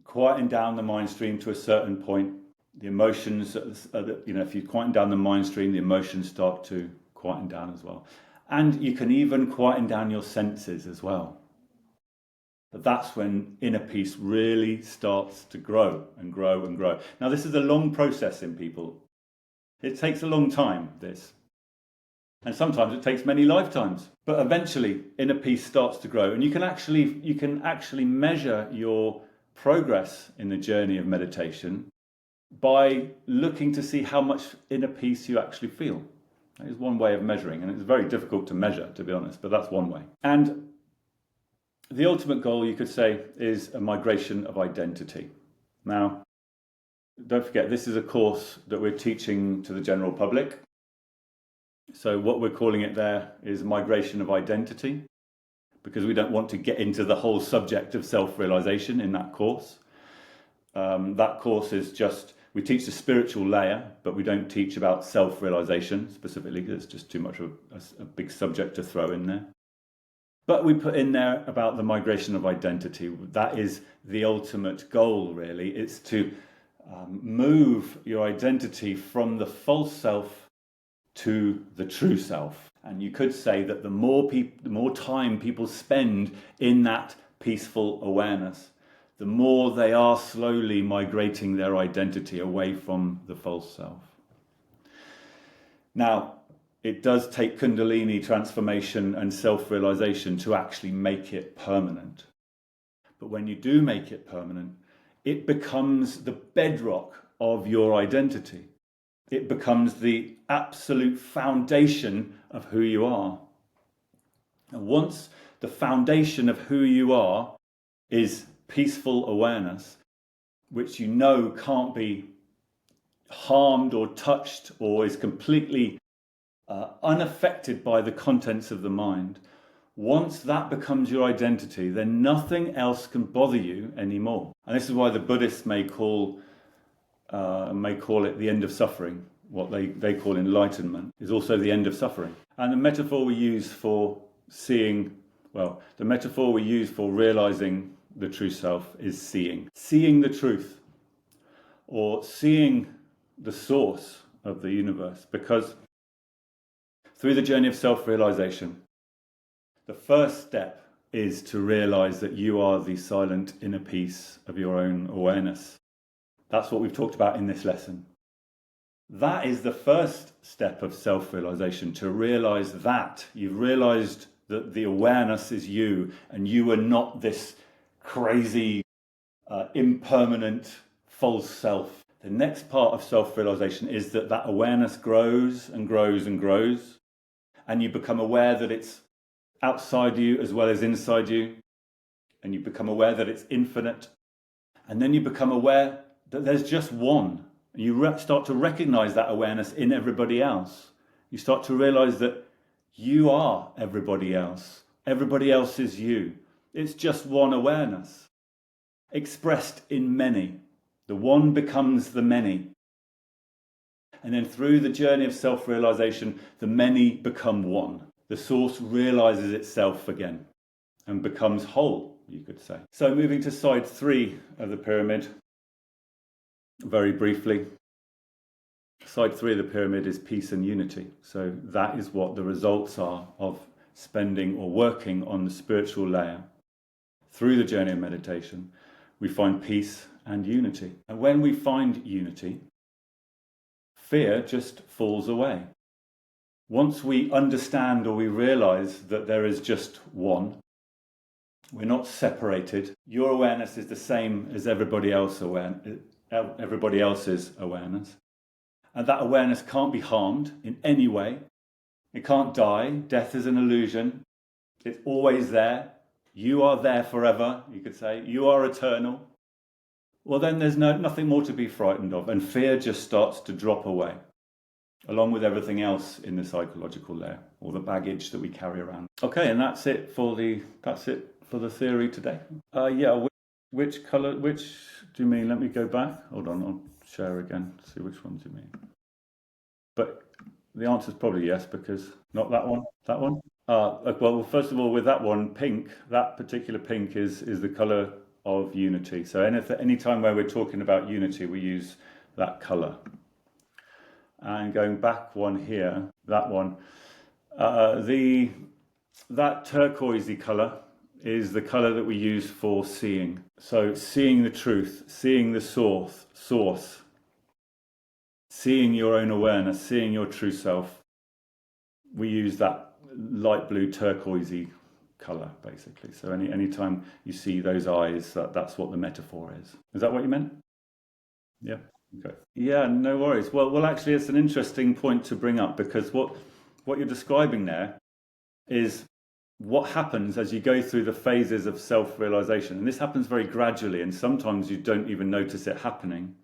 quieten down the mind stream to a certain point, the emotions, if you quieten down the mind stream, the emotions start to quieten down as well. And you can even quieten down your senses as well. But that's when inner peace really starts to grow and grow and grow. Now, this is a long process in people. It takes a long time, this. And sometimes it takes many lifetimes. But eventually, inner peace starts to grow. And you can actually measure your progress in the journey of meditation by looking to see how much inner peace you actually feel. That is one way of measuring, and it's very difficult to measure, to be honest, but that's one way. And the ultimate goal, you could say, is a migration of identity. Now, don't forget, this is a course that we're teaching to the general public. So what we're calling it there is migration of identity, because we don't want to get into the whole subject of self-realization in that course. That course is just, we teach the spiritual layer, but we don't teach about self-realization specifically, because it's just too much of a big subject to throw in there. But we put in there about the migration of identity. That is the ultimate goal, really. It's to move your identity from the false self to the true self. And you could say that the more time people spend in that peaceful awareness, the more they are slowly migrating their identity away from the false self. Now, it does take Kundalini transformation and self-realization to actually make it permanent. But when you do make it permanent, it becomes the bedrock of your identity. It becomes the absolute foundation of who you are. And once the foundation of who you are is peaceful awareness, which you know can't be harmed or touched or is completely unaffected by the contents of the mind, once that becomes your identity, then nothing else can bother you anymore. And this is why the Buddhists may call it the end of suffering. What they call enlightenment is also the end of suffering. And the metaphor we use for seeing, well, the metaphor we use for realizing the true self is seeing. Seeing the truth, or seeing the source of the universe. Because through the journey of self-realization, the first step is to realize that you are the silent inner peace of your own awareness. That's what we've talked about in this lesson. That is the first step of self-realization, to realize that you've realized that the awareness is you, and you are not this crazy, impermanent, false self. The next part of self-realization is that that awareness grows and grows and grows, and you become aware that it's outside you as well as inside you, and you become aware that it's infinite, and then you become aware that there's just one. And you start to recognize that awareness in everybody else. You start to realize that you are everybody else. Everybody else is you. It's just one awareness, expressed in many. The one becomes the many. And then through the journey of self-realization, the many become one. The source realizes itself again and becomes whole, you could say. So moving to side 3 of the pyramid, very briefly. Side 3 of the pyramid is peace and unity. So that is what the results are of spending or working on the spiritual layer. Through the journey of meditation, we find peace and unity. And when we find unity, fear just falls away. Once we understand or we realize that there is just one, we're not separated. Your awareness is the same as everybody else's awareness. And that awareness can't be harmed in any way. It can't die. Death is an illusion. It's always there. You are there forever, you could say. You are eternal. Well, then there's nothing more to be frightened of, and fear just starts to drop away, along with everything else in the psychological layer, or the baggage that we carry around. Okay, and that's it for the theory today. Which colour? Which do you mean? Let me go back. Hold on, I'll share again. See which one do you mean? But the answer is probably yes, because not that one. That one. Well, first of all, with that one, pink. That particular pink is the colour of unity. So any time where we're talking about unity, we use that colour. And going back one here, that one, that turquoisey colour is the colour that we use for seeing. So seeing the truth, seeing the source, seeing your own awareness, seeing your true self. We use that light blue turquoisey colour, basically. So any time you see those eyes, that's what the metaphor is. Is that what you meant? Yeah. Okay. Yeah, no worries. Well, actually, it's an interesting point to bring up, because what you're describing there is what happens as you go through the phases of self-realization, and this happens very gradually, and sometimes you don't even notice it happening,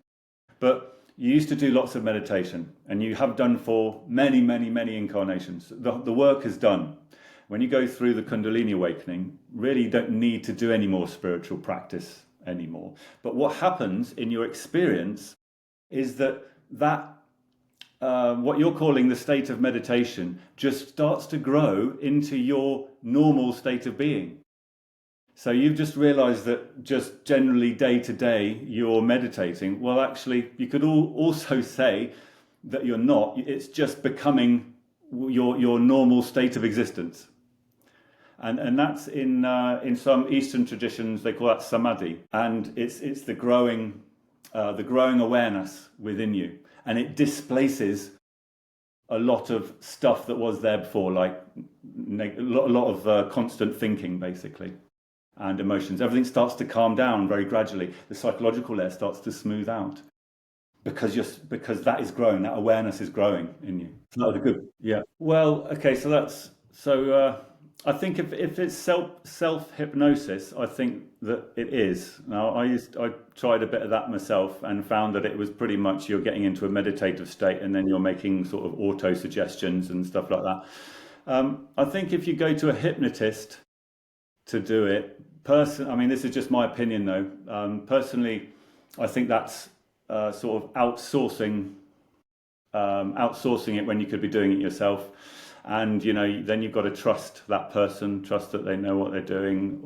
but you used to do lots of meditation, and you have done for many, many, many incarnations. The work is done. When you go through the Kundalini awakening, really you don't need to do any more spiritual practice anymore. But what happens in your experience is that what you're calling the state of meditation just starts to grow into your normal state of being. So you've just realized that just generally day to day you're meditating. Well, actually, you could also say that you're not. It's just becoming your normal state of existence. And that's in some Eastern traditions, they call that samadhi. And it's the growing awareness within you. And it displaces a lot of stuff that was there before, like a lot of constant thinking, basically, and emotions. Everything starts to calm down very gradually. The psychological layer starts to smooth out because that is growing. That awareness is growing in you. That's good. Yeah. Well, okay. So I think if it's self hypnosis, I think that it is. Now, I tried a bit of that myself and found that it was pretty much you're getting into a meditative state, and then you're making sort of auto suggestions and stuff like that. I think if you go to a hypnotist to do it, I mean, this is just my opinion though. Personally, I think that's sort of outsourcing it when you could be doing it yourself. And then you've got to trust that person, trust that they know what they're doing,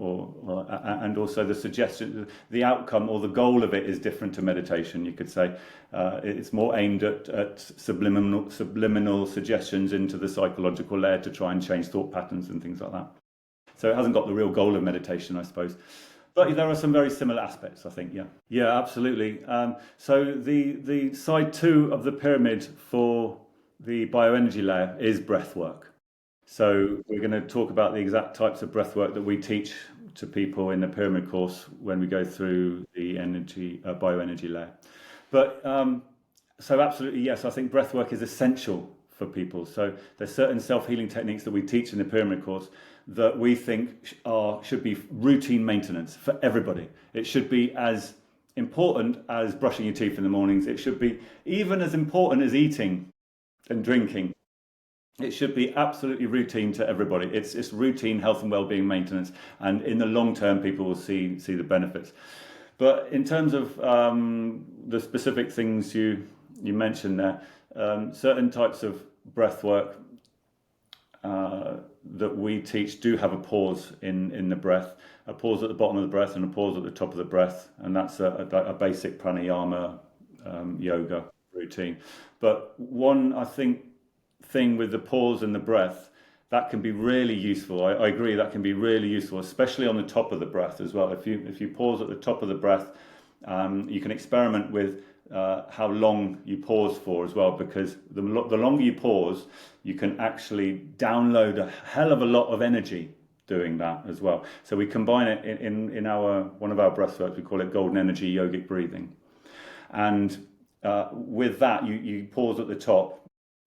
and also the suggestion, the outcome or the goal of it is different to meditation. You could say it's more aimed at subliminal suggestions into the psychological layer to try and change thought patterns and things like that. So it hasn't got the real goal of meditation, I suppose. But there are some very similar aspects, I think. Yeah, absolutely. So the side 2 of the pyramid for the bioenergy layer is breath work. So we're going to talk about the exact types of breath work that we teach to people in the pyramid course when we go through the bioenergy layer. But so absolutely, yes, I think breath work is essential for people. So there's certain self-healing techniques that we teach in the pyramid course that we think should be routine maintenance for everybody. It should be as important as brushing your teeth in the mornings. It should be even as important as eating and drinking. It should be absolutely routine to everybody. It's routine health and well-being maintenance, and in the long term people will see the benefits. But in terms of the specific things you mentioned there, certain types of breath work that we teach do have a pause in the breath, a pause at the bottom of the breath and a pause at the top of the breath, and that's a basic pranayama yoga routine. But one, I think, thing with the pause and the breath, that can be really useful. I agree, that can be really useful, especially on the top of the breath as well. If you pause at the top of the breath, you can experiment with how long you pause for as well, because the longer you pause, you can actually download a hell of a lot of energy doing that as well. So we combine it in one of our breath works. We call it golden energy yogic breathing, and with that you pause at the top,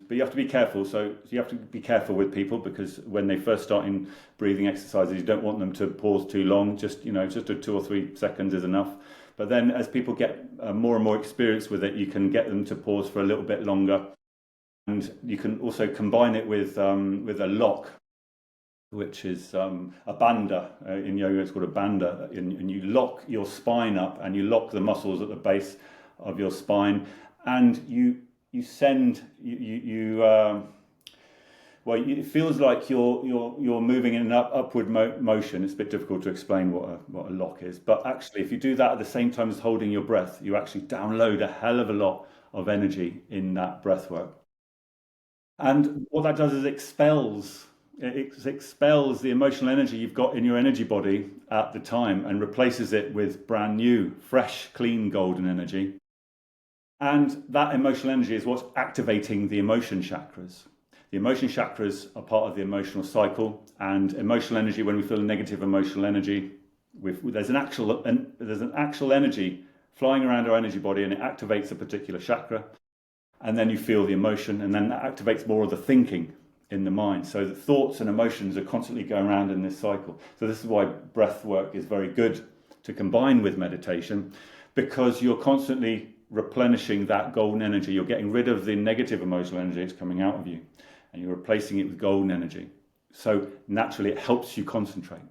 but you have to be careful. So you have to be careful with people, because when they first start in breathing exercises, you don't want them to pause too long. Just a 2 or 3 seconds is enough. But then as people get more and more experience with it, you can get them to pause for a little bit longer. And you can also combine it with a lock, which is a bandha. In yoga it's called a bandha, and you lock your spine up and you lock the muscles at the base of your spine, and it feels like you're moving in an upward motion. It's a bit difficult to explain what a lock is, but actually if you do that at the same time as holding your breath, you actually download a hell of a lot of energy in that breath work. And what that does is expels the emotional energy you've got in your energy body at the time and replaces it with brand new, fresh, clean golden energy. And that emotional energy is what's activating the emotion chakras. The emotion chakras are part of the emotional cycle, and emotional energy, when we feel negative emotional energy, there's an actual energy flying around our energy body, and it activates a particular chakra, and then you feel the emotion, and then that activates more of the thinking in the mind. So the thoughts and emotions are constantly going around in this cycle. So this is why breath work is very good to combine with meditation, because you're constantly replenishing that golden energy. You're getting rid of the negative emotional energy that's coming out of you, and you're replacing it with golden energy. So naturally it helps you concentrate,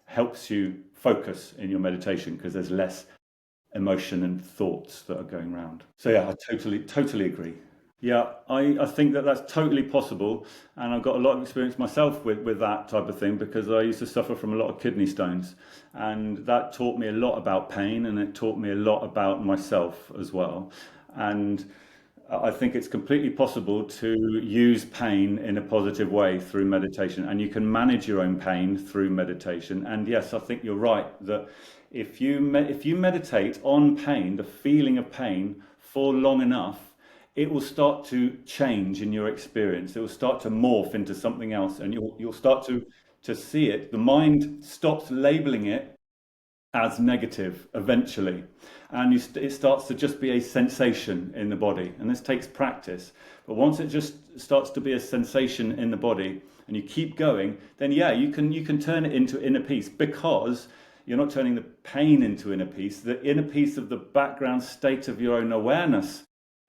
helps you focus in your meditation, because there's less emotion and thoughts that are going around. So yeah, I totally agree. Yeah, I think that that's totally possible, and I've got a lot of experience myself with that type of thing, because I used to suffer from a lot of kidney stones, and that taught me a lot about pain, and it taught me a lot about myself as well. And I think it's completely possible to use pain in a positive way through meditation, and you can manage your own pain through meditation. And yes, I think you're right that if you meditate on pain, the feeling of pain, for long enough, it will start to change in your experience. It will start to morph into something else, and you'll start to see it. The mind stops labeling it as negative eventually, and it starts to just be a sensation in the body. And this takes practice, but once it just starts to be a sensation in the body, and you keep going, then yeah, you can turn it into inner peace, because you're not turning the pain into inner peace. The inner peace of the background state of your own awareness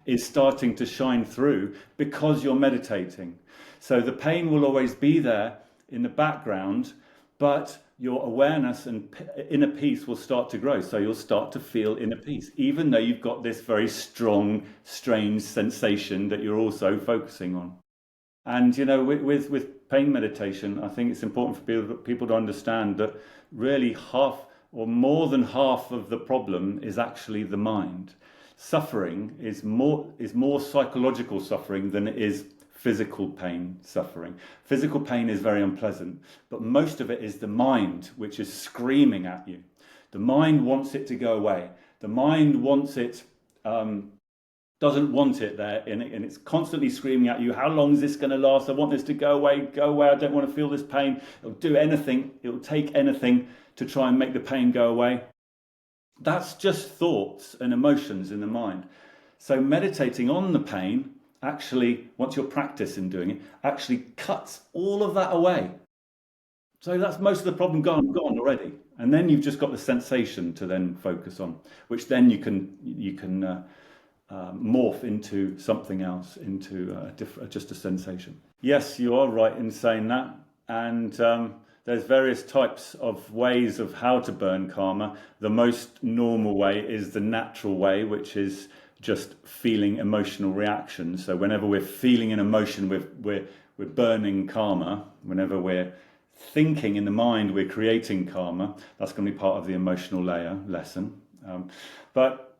is starting to shine through, because you're meditating. So the pain will always be there in the background, but your awareness and inner peace will start to grow. So you'll start to feel inner peace, even though you've got this very strong, strange sensation that you're also focusing on. And with pain meditation, I think it's important for people to understand that really half or more than half of the problem is actually the mind. Suffering is more psychological suffering than it is physical pain suffering. Physical pain is very unpleasant, but most of it is the mind which is screaming at you. The mind wants it to go away. The mind wants it, doesn't want it there, and it's constantly screaming at you, how long is this going to last? I want this to go away, I don't want to feel this pain. It'll do anything, it'll take anything to try and make the pain go away. That's just thoughts and emotions in the mind. So meditating on the pain, actually, once you're practicing doing it, actually cuts all of that away. So that's most of the problem gone already. And then you've just got the sensation to then focus on, which then you can morph into something else, into just a sensation. Yes, you are right in saying that. And there's various types of ways of how to burn karma. The most normal way is the natural way, which is just feeling emotional reactions. So whenever we're feeling an emotion, we're burning karma. Whenever we're thinking in the mind, we're creating karma. That's going to be part of the emotional layer lesson. But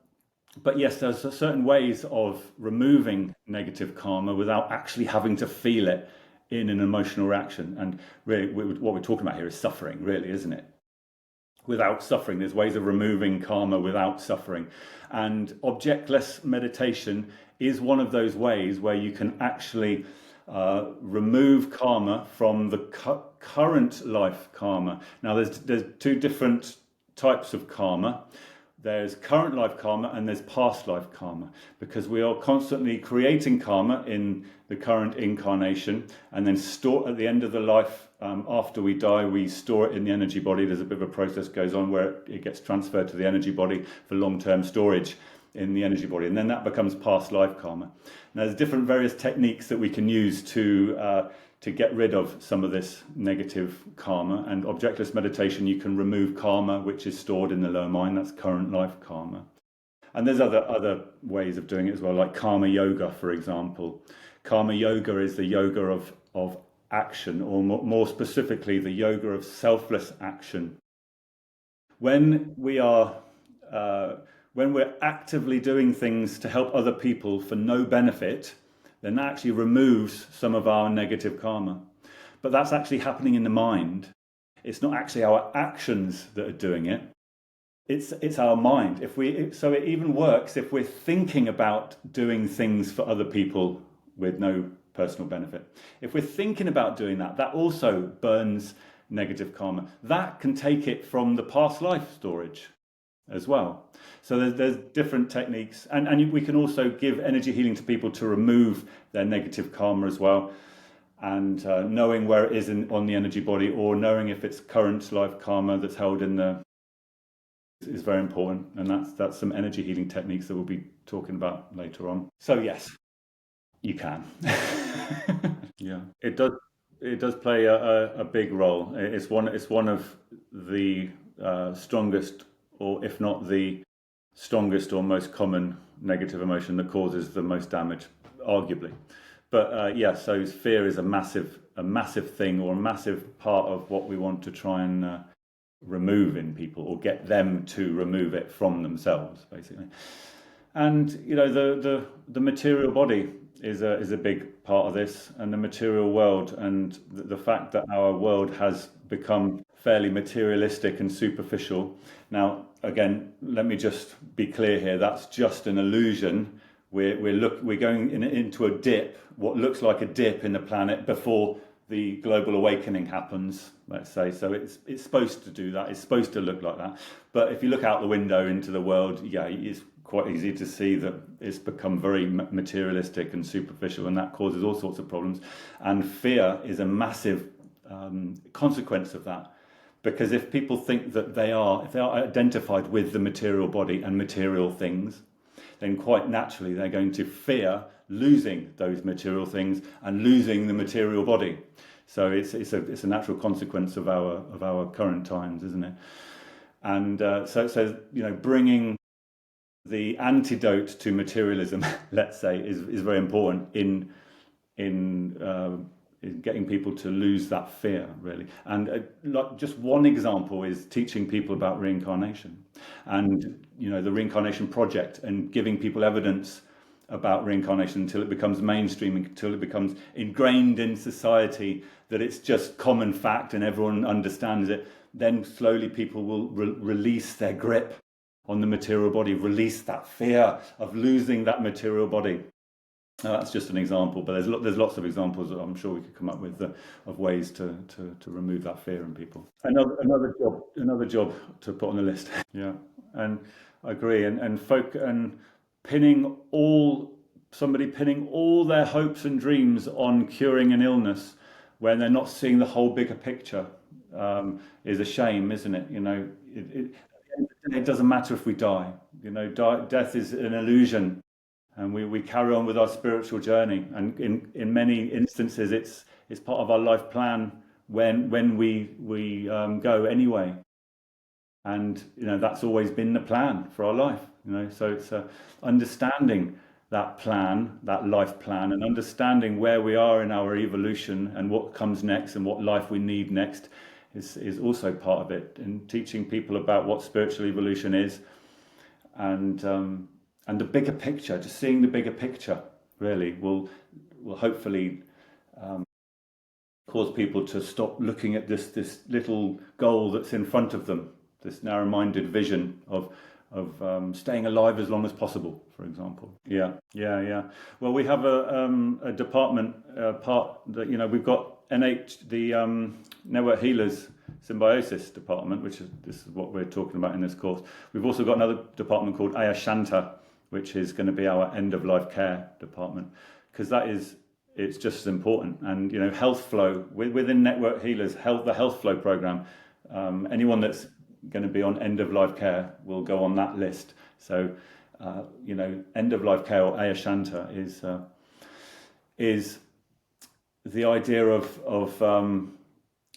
yes, there's certain ways of removing negative karma without actually having to feel it in an emotional reaction. And really, what we're talking about here is suffering, really, isn't it? Without suffering, there's ways of removing karma without suffering. And objectless meditation is one of those ways where you can actually remove karma from the current life karma. Now, there's two different types of karma. There's current life karma and there's past life karma, because we are constantly creating karma in the current incarnation, and then store at the end of the life, after we die, we store it in the energy body. There's a bit of a process goes on where it gets transferred to the energy body for long-term storage in the energy body, and then that becomes past life karma. Now, there's different various techniques that we can use to get rid of some of this negative karma. And objectless meditation, you can remove karma which is stored in the lower mind. That's current life karma. And there's other ways of doing it as well, like karma yoga, for example. Karma yoga is the yoga of action, or more specifically, the yoga of selfless action. When we're actively doing things to help other people for no benefit, then that actually removes some of our negative karma. But that's actually happening in the mind. It's not actually our actions that are doing it. It's our mind. So it even works if we're thinking about doing things for other people with no personal benefit. If we're thinking about doing that, that also burns negative karma. That can take it from the past life storage as well. So there's different techniques, and we can also give energy healing to people to remove their negative karma as well. and knowing where it is on the energy body, or knowing if it's current life karma that's held in the, is very important. And that's some energy healing techniques that we'll be talking about later on. So yes, you can. Yeah, it does play a big role. It's one of the strongest, or if not the strongest or most common negative emotion that causes the most damage, arguably. But yeah, so fear is a massive thing, or a massive part of what we want to try and remove in people, or get them to remove it from themselves, basically. And you know, the material body is a big part of this, and the material world, and the fact that our world has become fairly materialistic and superficial. Now, again, let me just be clear here. That's just an illusion. We're going into a dip, what looks like a dip in the planet before the global awakening happens, let's say. So it's supposed to do that. It's supposed to look like that. But if you look out the window into the world, yeah, it's quite easy to see that it's become very materialistic and superficial, and that causes all sorts of problems. And fear is a massive consequence of that. Because if people think that if they are identified with the material body and material things, then quite naturally they're going to fear losing those material things and losing the material body. So it's a natural consequence of our current times, isn't it? And so you know, bringing the antidote to materialism, let's say, is very important in getting people to lose that fear, really. And like just one example is teaching people about reincarnation, and you know, the reincarnation project, and giving people evidence about reincarnation until it becomes mainstream, until it becomes ingrained in society, that it's just common fact and everyone understands it. Then slowly people will release their grip on the material body, release that fear of losing that material body. That's just an example, but there's lots of examples that I'm sure we could come up with of ways to remove that fear in people. Another job to put on the list. Yeah, and I agree. And pinning all their hopes and dreams on curing an illness when they're not seeing the whole bigger picture is a shame, isn't it? You know, it doesn't matter if we die. You know, death is an illusion. And we carry on with our spiritual journey, and in many instances, it's part of our life plan when we go anyway. And you know, that's always been the plan for our life. You know, so it's understanding that plan, that life plan, and understanding where we are in our evolution and what comes next and what life we need next is also part of it. And teaching people about what spiritual evolution is, and the bigger picture, just seeing the bigger picture, really will hopefully cause people to stop looking at this little goal that's in front of them, this narrow-minded vision of staying alive as long as possible, for example. Yeah. Well, we have a department part that, you know, we've got NH, the Network Healers Symbiosis department, this is what we're talking about in this course. We've also got another department called Ayashanta, which is going to be our end-of-life care department, because it's just as important. And you know, health flow within Network Healers, the health flow program. Anyone that's going to be on end-of-life care will go on that list. So, you know, end-of-life care, or Ayashanta, is the idea of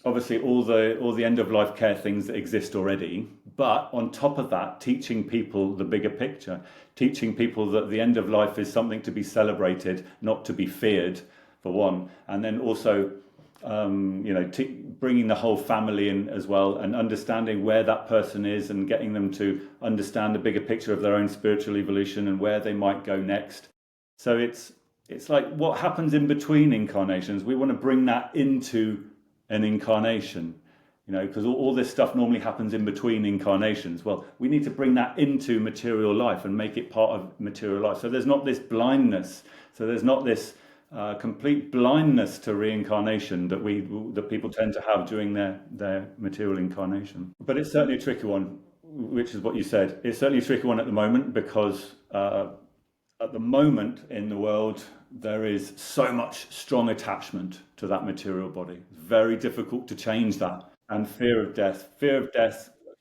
obviously all the end-of-life care things that exist already, but on top of that, teaching people the bigger picture, teaching people that the end of life is something to be celebrated, not to be feared, for one, and then also you know, bringing the whole family in as well, and understanding where that person is, and getting them to understand the bigger picture of their own spiritual evolution and where they might go next. So it's like what happens in between incarnations. We want to bring that into an incarnation, you know, because all this stuff normally happens in between incarnations. Well, we need to bring that into material life and make it part of material life. So there's not this blindness. So there's not this complete blindness to reincarnation that people tend to have during their material incarnation. But it's certainly a tricky one, which is what you said. It's certainly a tricky one at the moment, because at the moment in the world, there is so much strong attachment to that material body. It's very difficult to change that. And fear of death,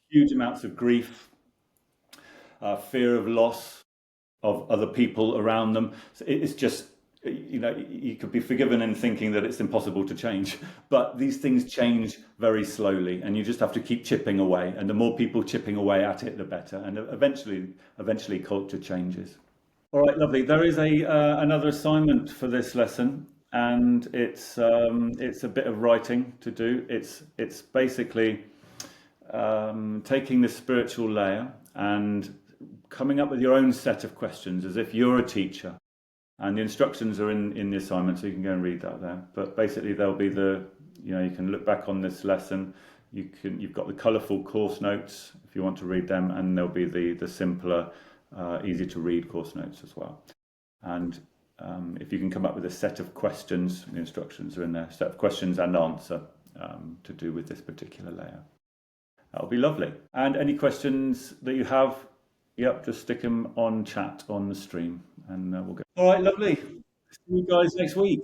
huge amounts of grief, fear of loss of other people around them. So it's just, you could be forgiven in thinking that it's impossible to change, but these things change very slowly, and you just have to keep chipping away. And the more people chipping away at it, the better. And eventually, culture changes. All right, lovely. There is another assignment for this lesson, and it's a bit of writing to do. It's basically taking the spiritual layer and coming up with your own set of questions as if you're a teacher. And the instructions are in the assignment, so you can go and read that there. But basically, there'll be you can look back on this lesson. You've got the colourful course notes if you want to read them, and there'll be the simpler, easy to read course notes as well. And if you can come up with a set of questions, the instructions are in there, set of questions and answer to do with this particular layer. That'll be lovely. And any questions that you have, just stick them on chat on the stream, and we'll go. All right, lovely. See you guys next week.